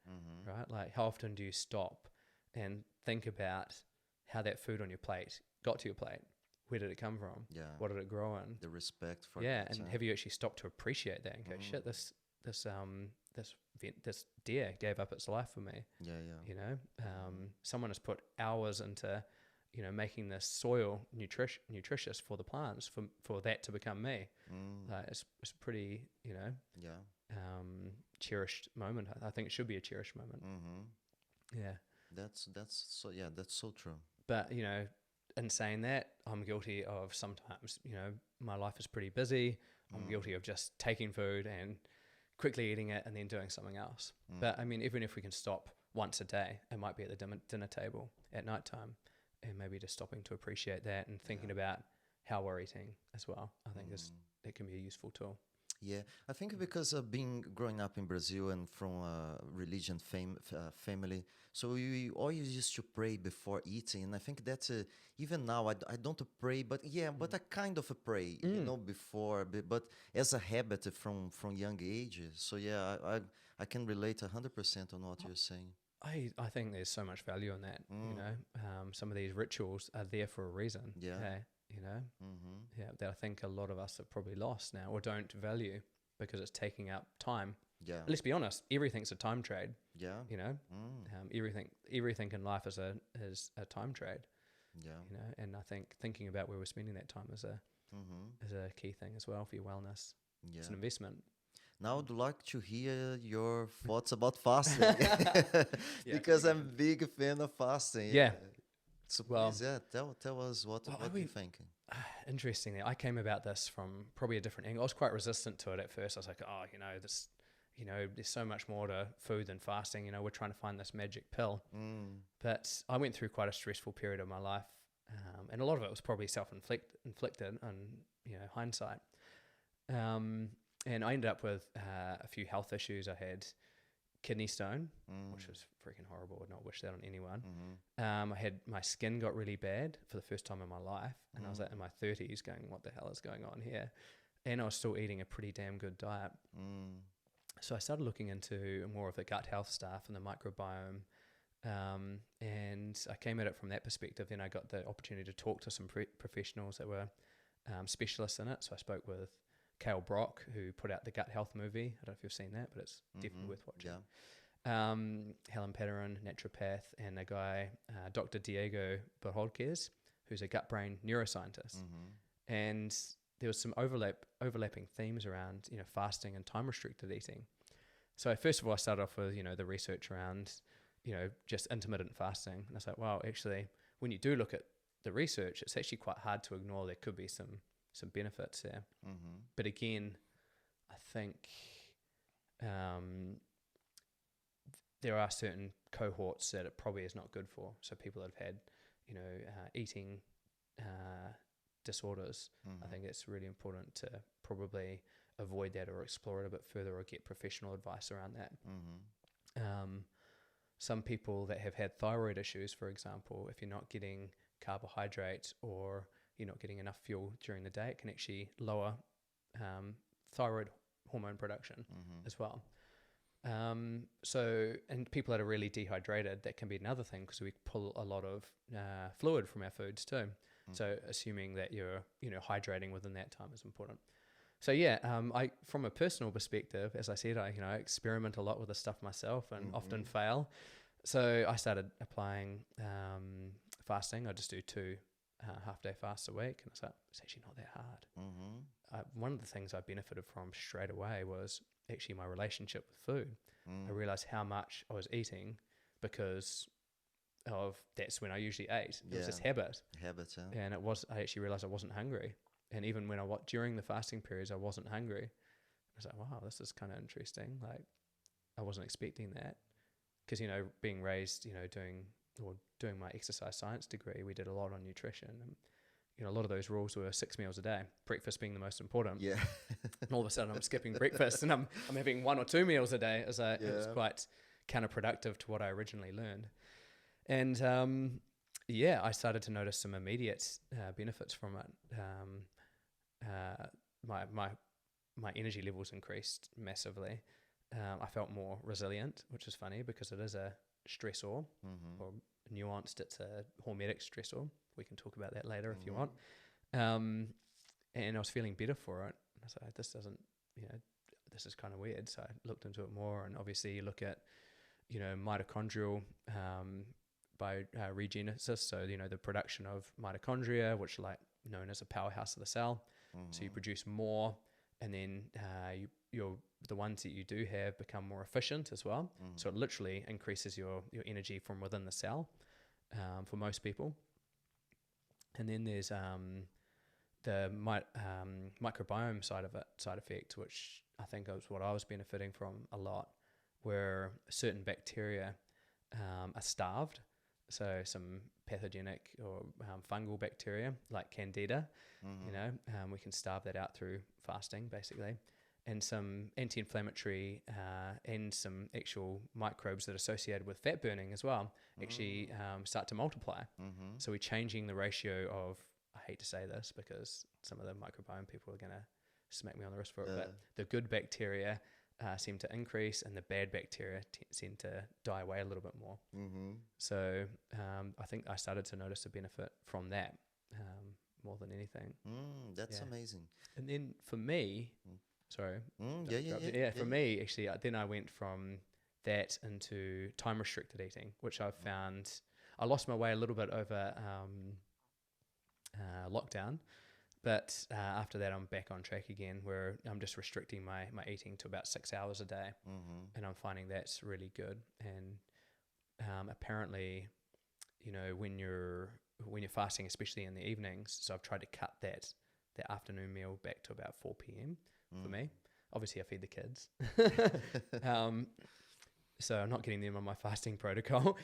right? Like, how often do you stop and think about how that food on your plate got to your plate? Where did it come from? Yeah. What did it grow in? The respect for and have you actually stopped to appreciate that and go, shit, this deer gave up its life for me. Someone has put hours into, making this soil nutritious for the plants, for that to become me. It's pretty, cherished moment. I think it should be a cherished moment. Yeah. That's so true. But, in saying that, I'm guilty of sometimes, my life is pretty busy. I'm guilty of just taking food and quickly eating it and then doing something else. But I mean, even if we can stop once a day, it might be at the dinner table at nighttime, and maybe just stopping to appreciate that and thinking about how we're eating as well. I think it can be a useful tool. Yeah, I think because of growing up in Brazil and from a religion family, so we always used to pray before eating, and I think that even now I don't pray, but I kind of pray, before, but as a habit from young age. So yeah, I can relate 100% on what you're saying. I think there's so much value in that. Some of these rituals are there for a reason. Yeah. That I think a lot of us have probably lost now or don't value because it's taking up time. Yeah. Let's be honest, everything's a time trade. Yeah. Everything in life is a time trade. Yeah. And I think thinking about where we're spending that time is a key thing as well for your wellness. Yeah. It's an investment. Now I'd like to hear your thoughts about fasting because I'm a big fan of fasting. Yeah. So please, tell us what you're thinking. Interestingly, I came about this from probably a different angle. I was quite resistant to it at first. I was like, there's so much more to food than fasting. We're trying to find this magic pill. But I went through quite a stressful period of my life, and a lot of it was probably self-inflicted on hindsight. And I ended up with a few health issues. I had kidney stone, which was freaking horrible. I would not wish that on anyone. My skin got really bad for the first time in my life, and I was in my 30s going, what the hell is going on here? And I was still eating a pretty damn good diet. So I started looking into more of the gut health stuff and the microbiome, and I came at it from that perspective. Then I got the opportunity to talk to some professionals that were specialists in it. So I spoke with Carl Brock, who put out the Gut Health movie. I don't know if you've seen that, but it's definitely worth watching. Yeah. Helen Patteran, naturopath, and a guy, Dr. Diego Berholquez, who's a gut-brain neuroscientist. And there was some overlapping themes around, fasting and time-restricted eating. So first of all, I started off with, the research around, just intermittent fasting. And I was like, wow, actually, when you do look at the research, it's actually quite hard to ignore. There could be some benefits there. But again, I think there are certain cohorts that it probably is not good for. So people that have had, eating disorders, I think it's really important to probably avoid that or explore it a bit further or get professional advice around that. Some people that have had thyroid issues, for example, if you're not getting carbohydrates or you're not getting enough fuel during the day, it can actually lower thyroid hormone production as well. And people that are really dehydrated, that can be another thing, because we pull a lot of fluid from our foods too. So assuming that you're, hydrating within that time is important. So I, from a personal perspective, as I said, I experiment a lot with this stuff myself and often fail. So I started applying fasting. I just do 2 half-day fasts a week, and it's actually not that hard. One of the things I benefited from straight away was actually my relationship with food. I realized how much I was eating because of that's when I usually ate. It was just habit. And I actually realized I wasn't hungry. And even when during the fasting periods, I wasn't hungry. I was like, wow, this is kind of interesting. Like, I wasn't expecting that. Because, being raised, doing my exercise science degree, we did a lot on nutrition. And, a lot of those rules were 6 meals a day, breakfast being the most important. Yeah. And all of a sudden I'm skipping breakfast and I'm having 1 or 2 meals a day. It was quite counterproductive to what I originally learned. And, I started to notice some immediate benefits from it. My energy levels increased massively. I felt more resilient, which is funny because it is a stressor, or nuanced. It's a hormetic stressor. We can talk about that later if you want. And I was feeling better for it. I was like, this doesn't, this is kind of weird. So I looked into it more, and obviously you look at, mitochondrial bioregenesis. So, the production of mitochondria, which known as a powerhouse of the cell. So you produce more, and then the ones that you do have become more efficient as well. So it literally increases your energy from within the cell for most people. And then there's the microbiome side effect, which I think is what I was benefiting from a lot, where certain bacteria are starved. So some pathogenic or fungal bacteria like Candida, we can starve that out through fasting basically. And some anti-inflammatory and some actual microbes that are associated with fat burning as well actually start to multiply. So we're changing the ratio of, I hate to say this because some of the microbiome people are going to smack me on the wrist for it, but the good bacteria seem to increase and the bad bacteria seem to die away a little bit more. So I think I started to notice a benefit from that more than anything. That's amazing. And then for me... Sorry. For me, actually, then I went from that into time-restricted eating, which I've found... I lost my way a little bit over lockdown, but after that, I'm back on track again, where I'm just restricting my eating to about 6 hours a day, and I'm finding that's really good. And apparently, when you're fasting, especially in the evenings, so I've tried to cut that afternoon meal back to about 4 p.m. for me. Obviously, I feed the kids. So I'm not getting them on my fasting protocol.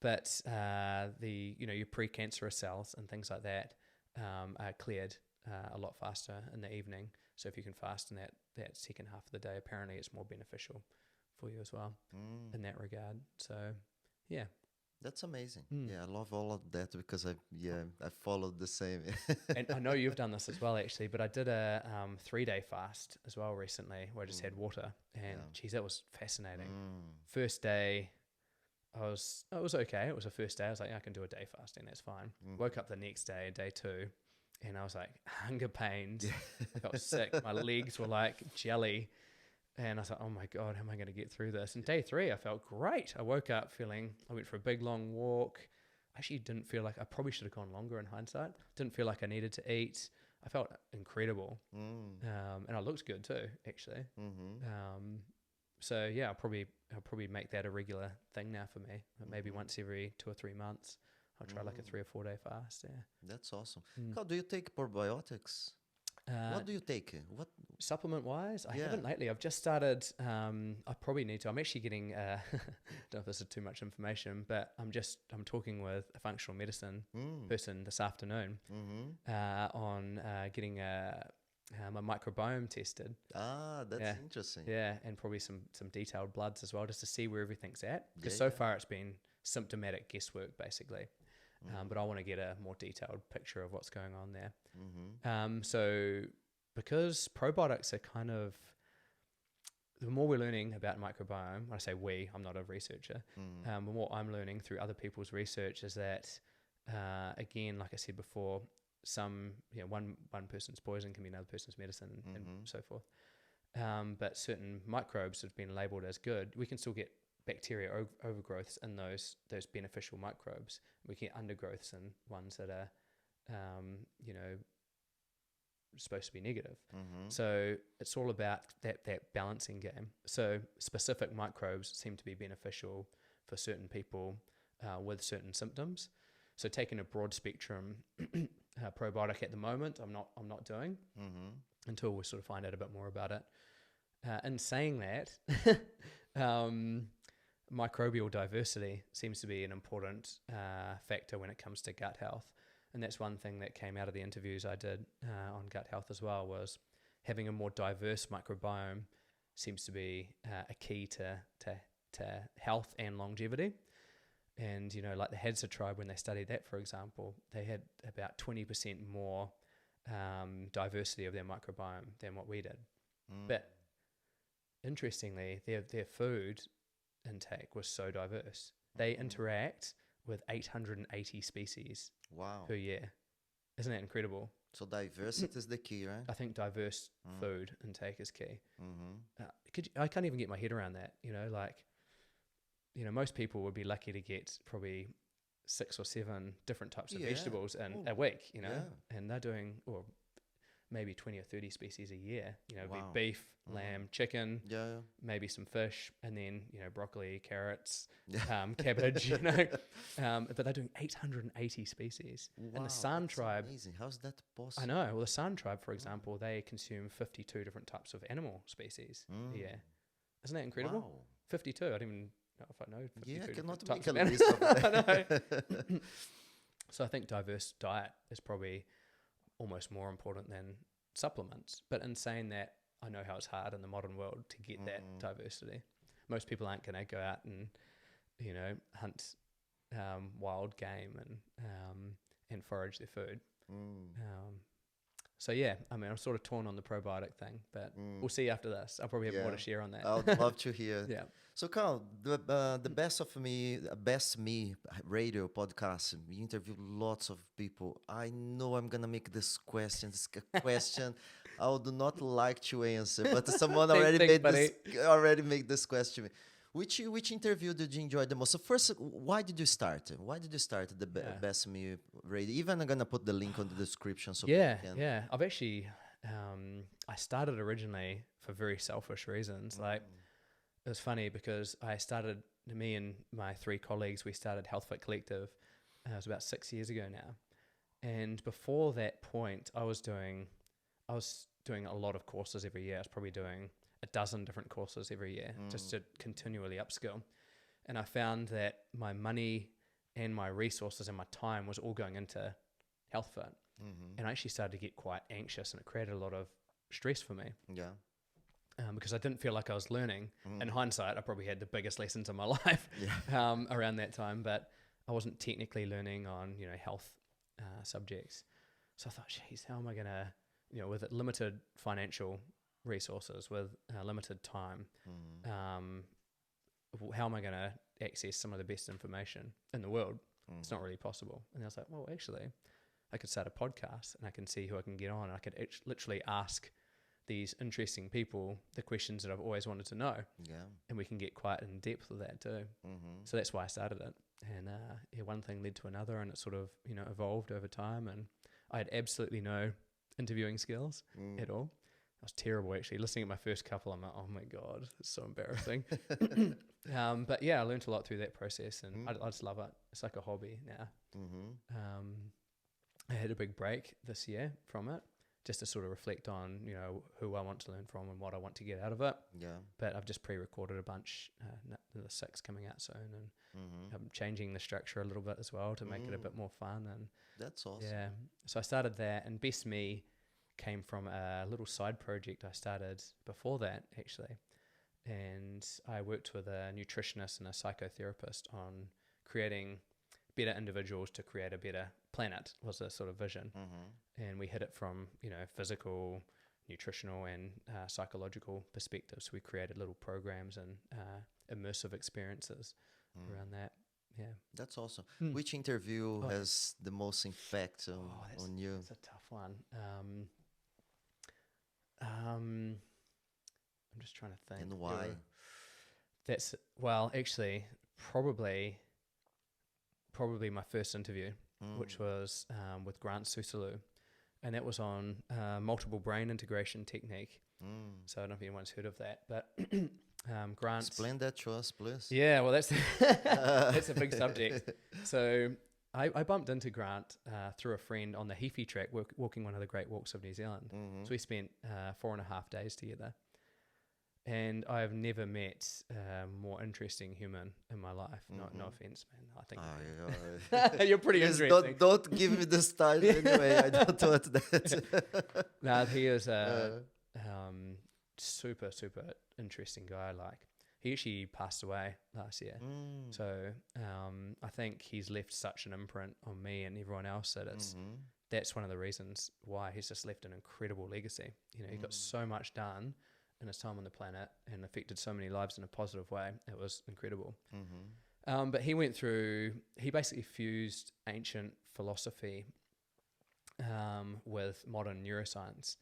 But your precancerous cells and things like that are cleared a lot faster in the evening. So if you can fast in that second half of the day, apparently it's more beneficial for you as well in that regard. So, yeah. That's amazing. Yeah, I love all of that because I followed the same. And I know you've done this as well, actually, but I did a 3-day fast as well recently where I just had water, and geez, that was fascinating. First day, it was okay. It was the first day. I was like, I can do a day fasting. That's fine. Woke up the next day, day 2, and I was like, hunger pains. I felt sick. My legs were like jelly. And I was like, oh my God, how am I going to get through this? And day 3, I felt great. I woke up I went for a big long walk. I actually didn't feel like, I probably should have gone longer in hindsight. Didn't feel like I needed to eat. I felt incredible. And I looked good too, actually. So yeah, I'll probably make that a regular thing now for me. Maybe once every 2 or 3 months, I'll try like a 3 or 4 day fast. Yeah. That's awesome. How do you take probiotics? What do you take? What supplement wise? I haven't lately. I've just started. I probably need to. I'm actually getting. I don't know if this is too much information, but I'm talking with a functional medicine person this afternoon on getting my microbiome tested. Ah, that's interesting. Yeah, and probably some detailed bloods as well, just to see where everything's at. Because Yeah, so yeah. far it's been symptomatic guesswork, basically. But I want to get a more detailed picture of what's going on there. So because probiotics are kind of, the more we're learning about microbiome, when I say we, I'm not a researcher, the more I'm learning through other people's research is that, again, like I said before, one person's poison can be another person's medicine and so forth. But certain microbes have been labeled as good. We can still get bacteria overgrowths in those beneficial microbes. We get undergrowths in ones that are, supposed to be negative. So it's all about that balancing game. So specific microbes seem to be beneficial for certain people with certain symptoms. So taking a broad spectrum probiotic at the moment, I'm not doing until we sort of find out a bit more about it. In saying that, microbial diversity seems to be an important factor when it comes to gut health. And that's one thing that came out of the interviews I did on gut health as well, was having a more diverse microbiome seems to be a key to health and longevity. And, like the Hadza tribe, when they studied that, for example, they had about 20% more diversity of their microbiome than what we did. But interestingly, their food intake was so diverse. They interact with 880 species per year. Isn't that incredible? So diversity is the key, right? I think diverse food intake is key. I can't even get my head around that. Most people would be lucky to get probably 6 or 7 different types of vegetables in a week, and they're doing, or maybe 20 or 30 species a year, be beef, lamb, chicken, maybe some fish, and then, broccoli, carrots, cabbage, but they're doing 880 species. And the San tribe, amazing. How's that possible? I know. Well, the San tribe, for example, they consume 52 different types of animal species a year. Isn't that incredible? Wow. 52. I don't even know if I know 52 Yeah, I cannot types make of a list of that. I know. So I think diverse diet is probably almost more important than supplements. But in saying that, I know how it's hard in the modern world to get that diversity. Most people aren't going to go out and, hunt wild game and forage their food. So yeah, I mean, I'm sort of torn on the probiotic thing, but we'll see after this. I'll probably have more to share on that. I would love to hear. Yeah. So Carl, the BestMe Radio podcast, we interview lots of people. I know I'm gonna make this question. This question I would not like to answer, but someone already made this question. Which interview did you enjoy the most? So first, why did you start? Why did you start the BestMe Radio? Even I'm gonna put the link on the description so people can. Yeah. I've actually I started originally for very selfish reasons. Like, it was funny because me and my 3 colleagues, we started HealthFit Collective. It was about 6 years ago now. And before that point, I was doing a lot of courses every year. I was probably doing a dozen different courses every year just to continually upskill. And I found that my money and my resources and my time was all going into HealthFit. And I actually started to get quite anxious, and it created a lot of stress for me. Yeah. Because I didn't feel like I was learning. In hindsight, I probably had the biggest lessons of my life around that time, but I wasn't technically learning on, health subjects. So I thought, geez, how am I going to, with limited financial resources, with limited time, how am I going to access some of the best information in the world? It's not really possible. And I was like, well, actually, I could start a podcast and I can see who I can get on. I could literally ask these interesting people the questions that I've always wanted to know. Yeah. And we can get quite in depth with that too. So that's why I started it. And one thing led to another, and it sort of, evolved over time. And I had absolutely no interviewing skills at all. I was terrible, actually. Listening to my first couple, I'm like, oh my God, it's so embarrassing. But yeah, I learned a lot through that process, and I just love it. It's like a hobby now. I had a big break this year from it, just to sort of reflect on, who I want to learn from and what I want to get out of it. Yeah. But I've just pre-recorded a bunch, the 6 coming out soon, and I'm changing the structure a little bit as well to make it a bit more fun. And that's awesome. Yeah. So I started that, and BestMe came from a little side project I started before that, actually. And I worked with a nutritionist and a psychotherapist on creating better individuals to create a better planet, was the sort of vision. And we hit it from, physical, nutritional and psychological perspectives. We created little programs and immersive experiences around that. Yeah. That's awesome. Which interview has the most impact on you? That's a tough one. I'm just trying to think. And why? Actually, probably my first interview, which was with Grant Susalu, and that was on multiple brain integration technique. So I don't know if anyone's heard of that, but Grant. Explain that to us, please. Yeah, well, that's that's a big subject. So I bumped into Grant through a friend on the Heafy track, walking one of the great walks of New Zealand. So we spent 4.5 days together. And I've never met a more interesting human in my life. No offense, man. I think you're pretty interesting. Don't give me the style anyway. I don't want that. No, he is a super, super interesting guy. Like, he actually passed away last year. So I think he's left such an imprint on me and everyone else that that's one of the reasons why he's just left an incredible legacy. He got so much done in his time on the planet and affected so many lives in a positive way. It was incredible. But he basically fused ancient philosophy with modern neuroscience,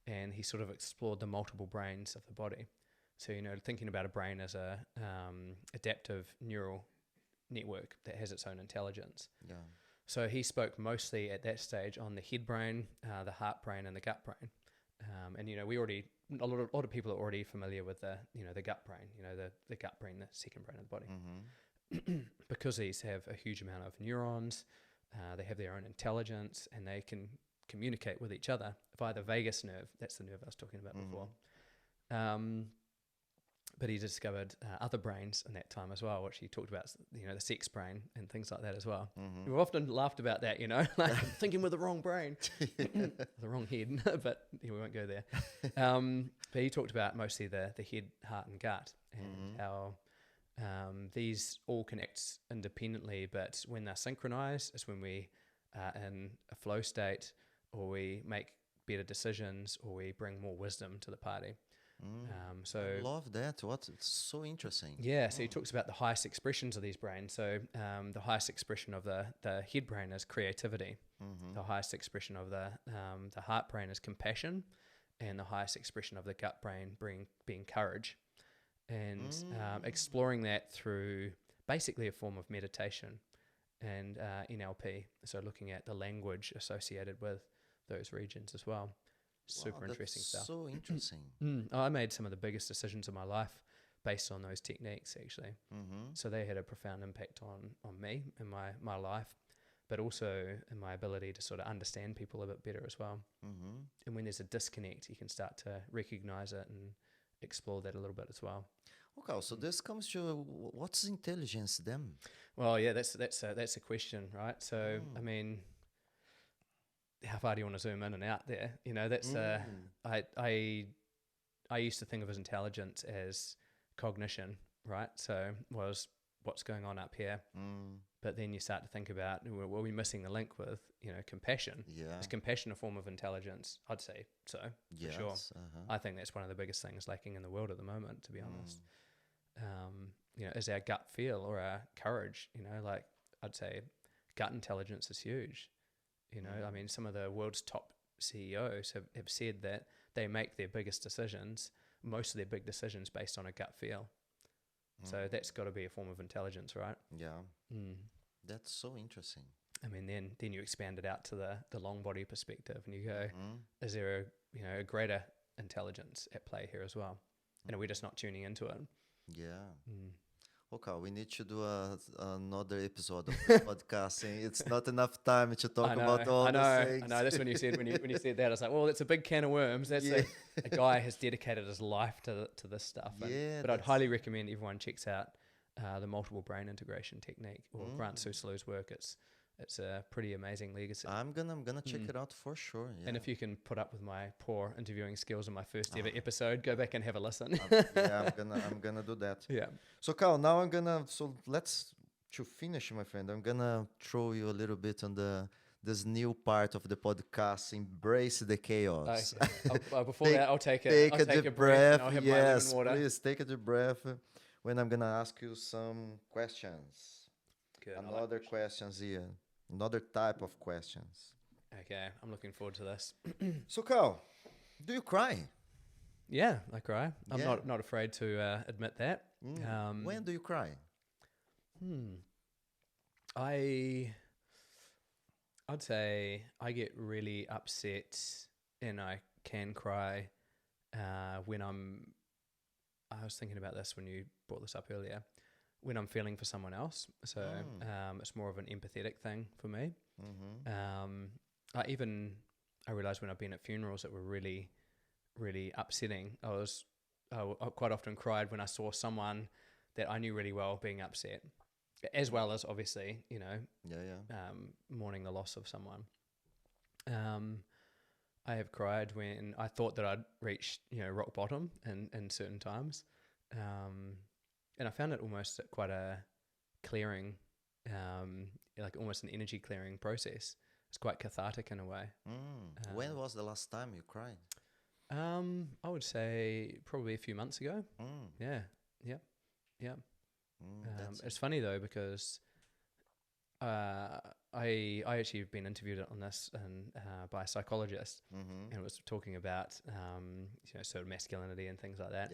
and he sort of explored the multiple brains of the body. So, thinking about a brain as a adaptive neural network that has its own intelligence. Yeah. So he spoke mostly at that stage on the head brain, the heart brain, and the gut brain. And we already, a lot of people are already familiar with the gut brain, the gut brain, the second brain of the body. Because these have a huge amount of neurons, they have their own intelligence, and they can communicate with each other via the vagus nerve. That's the nerve I was talking about before. But he discovered other brains in that time as well, which he talked about, the sex brain and things like that as well. We've often laughed about that, like I'm thinking with the wrong brain, the wrong head, but we won't go there. But he talked about mostly the head, heart and gut, and how these all connect independently, but when they're synchronized is when we are in a flow state, or we make better decisions, or we bring more wisdom to the party. I love that. It's so interesting. Yeah, so he talks about the highest expressions of these brains. So the highest expression of the head brain is creativity. The highest expression of the heart brain is compassion, and the highest expression of the gut brain being courage. And exploring that through basically a form of meditation and NLP. So looking at the language associated with those regions as well. Super interesting stuff. So interesting. I made some of the biggest decisions of my life based on those techniques, actually. So they had a profound impact on me and my life, but also in my ability to sort of understand people a bit better as well. And when there's a disconnect, you can start to recognize it and explore that a little bit as well. Okay, so this comes to what's intelligence then? Well, yeah, that's a question, right? So I mean, how far do you want to zoom in and out there? That's I used to think of as intelligence as cognition, right? So was what's going on up here. But then you start to think about, well, we're missing the link with, compassion. Yeah. Is compassion a form of intelligence? I'd say so, for sure. I think that's one of the biggest things lacking in the world at the moment, to be honest. Is our gut feel or our courage, like I'd say gut intelligence is huge. I mean, some of the world's top CEOs have said that they make their biggest decisions, most of their big decisions based on a gut feel. So that's got to be a form of intelligence, right? Yeah. That's so interesting. I mean, then you expand it out to the long body perspective, and you go, is there a greater intelligence at play here as well? And are we just not tuning into it? Yeah. Okay, we need to do another episode of this podcast. It's not enough time to talk about all the things. I know. That's when you said when you said that. I was like, well, it's a big can of worms. That's a guy has dedicated his life to this stuff. But I'd highly recommend everyone checks out the multiple brain integration technique or Grant Susalu's work. It's it's a pretty amazing legacy. I'm gonna check it out for sure. Yeah. And if you can put up with my poor interviewing skills in my first ever episode, go back and have a listen. I'm gonna do that. Yeah. So Carl, now let's to finish, my friend. I'm gonna throw you a little bit on this new part of the podcast. Embrace the chaos. Okay. Before that, I'll take a deep breath. And I'll have my Yes, lemon water. please take a deep breath. When I'm gonna ask you some questions. Good. Another questions here. Another type of questions. Okay, I'm looking forward to this. So Carl, do you cry? Yeah, I cry. I'm Yeah. not afraid to admit that. When do you cry? I'd say I get really upset and I can cry when I was thinking about this when you brought this up earlier, when I'm feeling for someone else. So it's more of an empathetic thing for me. I realized when I've been at funerals that were really, really upsetting. I quite often cried when I saw someone that I knew really well being upset, as well as obviously, mourning the loss of someone. I have cried when I thought that I'd reached, rock bottom in certain times. And I found it almost quite a clearing, like almost an energy clearing process. It's quite cathartic in a way. When was the last time you cried? I would say probably a few months ago. Yeah. It's funny though, because I actually have been interviewed on this by a psychologist, and was talking about sort of masculinity and things like that.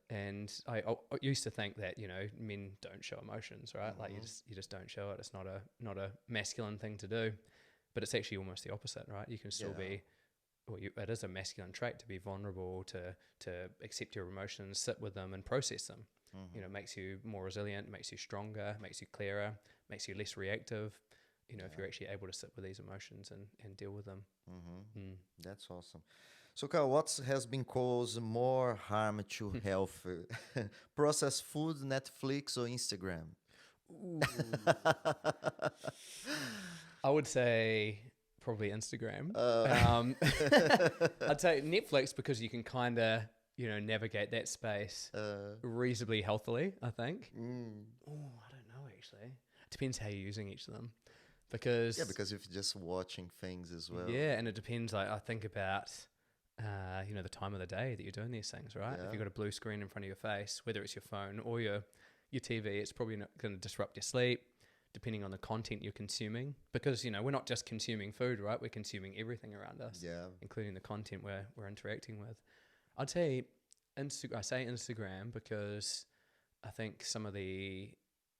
And I used to think that men don't show emotions, right? Like you just don't show it. It's not a masculine thing to do, but it's actually almost the opposite, right? You can still be. Well, it is a masculine trait to be vulnerable, to accept your emotions, sit with them, and process them. It makes you more resilient, makes you stronger, makes you clearer, makes you less reactive. If you're actually able to sit with these emotions and deal with them. That's awesome. So, Carl, what has been caused more harm to health? Processed food, Netflix, or Instagram? I would say probably Instagram. I'd say Netflix because you can kind of navigate that space reasonably healthily, I think. I don't know actually. It depends how you're using each of them. Because if you're just watching things as well. Yeah, and it depends. Like I think about the time of the day that you're doing these things, right? If you've got a blue screen in front of your face, whether it's your phone or your TV, it's probably not going to disrupt your sleep, depending on the content you're consuming. Because we're not just consuming food, right? We're consuming everything around us, including the content we're interacting with. I'd say I say Instagram because I think some of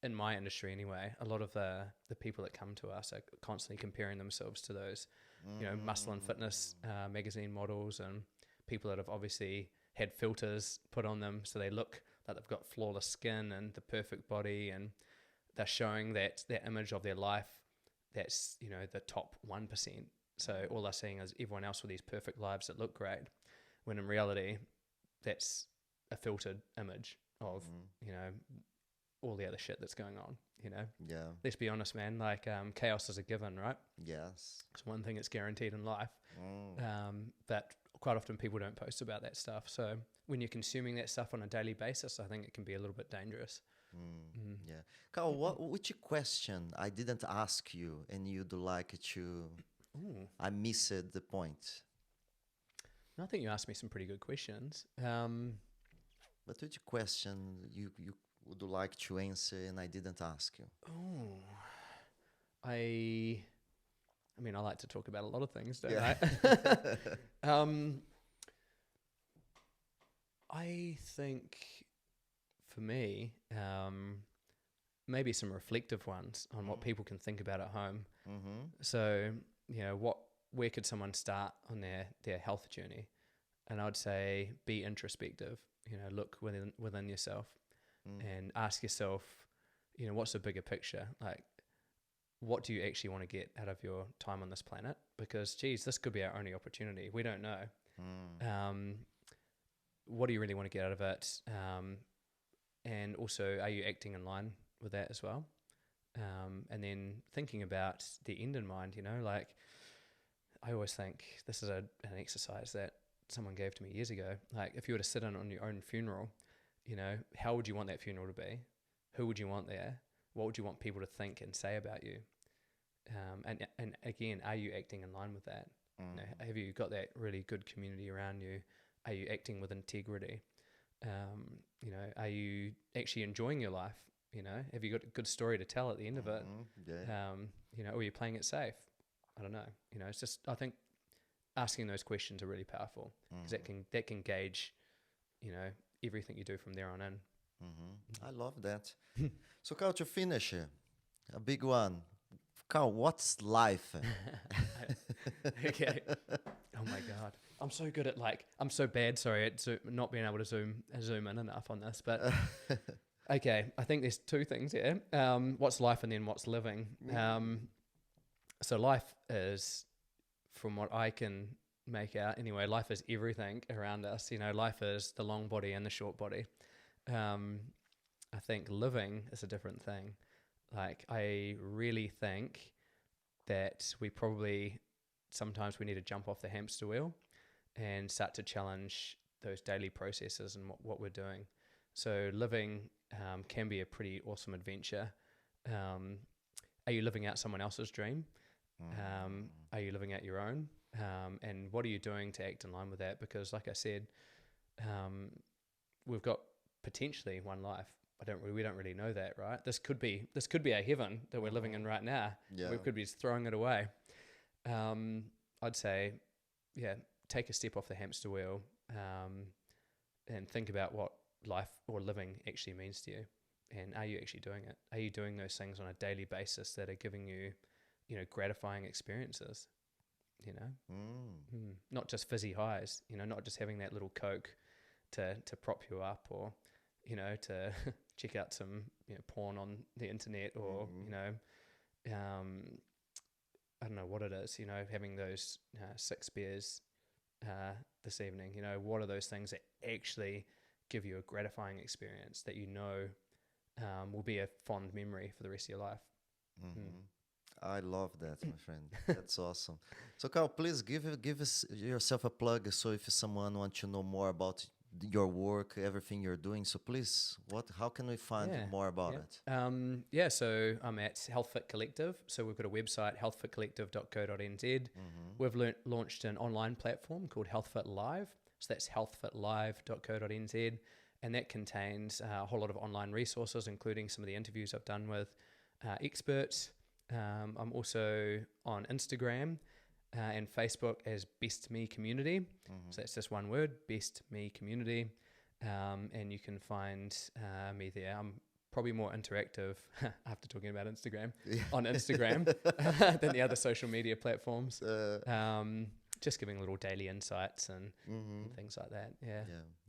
in my industry anyway, a lot of the people that come to us are constantly comparing themselves to those, muscle and fitness magazine models and people that have obviously had filters put on them so they look like they've got flawless skin and the perfect body, and they're showing that image of their life that's, the top 1%. So all they're seeing is everyone else with these perfect lives that look great, when in reality, that's a filtered image of, all the other shit that's going on, Let's be honest, man, like chaos is a given, right? Yes. It's one thing that's guaranteed in life. But quite often people don't post about that stuff. So when you're consuming that stuff on a daily basis, I think it can be a little bit dangerous. Yeah. Carl, which question I didn't ask you and you'd like to... I missed the point. I think you asked me some pretty good questions. But which question you would like to answer and I didn't ask you? I like to talk about a lot of things, don't I? I think for me, maybe some reflective ones on what people can think about at home. So, where could someone start on their health journey? And I'd say be introspective, look within yourself and ask yourself, what's the bigger picture? Like, what do you actually want to get out of your time on this planet? Because, geez, this could be our only opportunity. We don't know. What do you really want to get out of it? And also, are you acting in line with that as well? And then thinking about the end in mind, you know, like I always think this is an exercise that someone gave to me years ago. Like if you were to sit in on your own funeral, you know, how would you want that funeral to be? Who would you want there? What would you want people to think and say about you? And again, are you acting in line with that? You know, have you got that really good community around you? Are you acting with integrity? You know, are you actually enjoying your life? You know, have you got a good story to tell at the end of it? You know, or are you playing it safe? I don't know. You know, it's just, I think asking those questions are really powerful because that can gauge, you know, everything you do from there on in. I love that. So, Carl, to finish, a big one. Carl, what's life? Okay. Oh my God. I'm so good at I'm so bad, sorry, at not being able to zoom in enough on this. But okay, I think there's two things here. What's life and then what's living? So life is, from what I can make out anyway, life is everything around us. You know, life is the long body and the short body. I think living is a different thing. Like, I really think that sometimes we need to jump off the hamster wheel and start to challenge those daily processes and what we're doing. So living can be a pretty awesome adventure. Are you living out someone else's dream? Are you living out your own? And what are you doing to act in line with that? Because like I said, we've got potentially one life. We don't really know that, right? This could be a heaven that we're living in right now. We could be just throwing it away. I'd say, take a step off the hamster wheel, and think about what life or living actually means to you. And are you actually doing it? Are you doing those things on a daily basis that are giving you, you know, gratifying experiences? You know, not just fizzy highs. You know, not just having that little Coke to prop you up, or you know, to check out some, you know, porn on the internet, or you know, I don't know what it is. You know, having those 6 beers this evening. You know, what are those things that actually give you a gratifying experience that you know will be a fond memory for the rest of your life? I love that, my friend. That's awesome. So, Carl, please give us yourself a plug. So, if someone wants to know more about your work, everything you're doing, so please, how can we find more about it? So I'm at HealthFit Collective. So we've got a website, healthfitcollective.co.nz. We've launched an online platform called HealthFit Live. So that's healthfitlive.co.nz. And that contains a whole lot of online resources, including some of the interviews I've done with experts. I'm also on Instagram and Facebook as BestMe Community. So that's just one word, BestMe Community. And you can find me there. I'm probably more interactive after talking about Instagram on Instagram than the other social media platforms. Just giving little daily insights and things like that.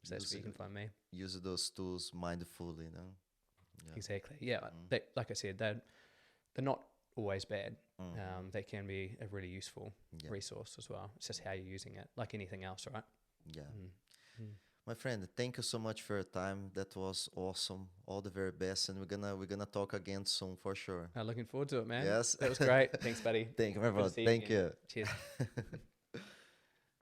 So that's where you can find me. Use those tools mindfully, you know? Exactly. They, like I said, they're not always bad. They can be a really useful resource as well. It's just how you're using it, like anything else, right? My friend, thank you so much for your time. That was awesome. All the very best, and we're gonna talk again soon for sure. Looking forward to it, man. Yes, that was great. Thanks, buddy. Thank you, my brother. Thank you. Cheers.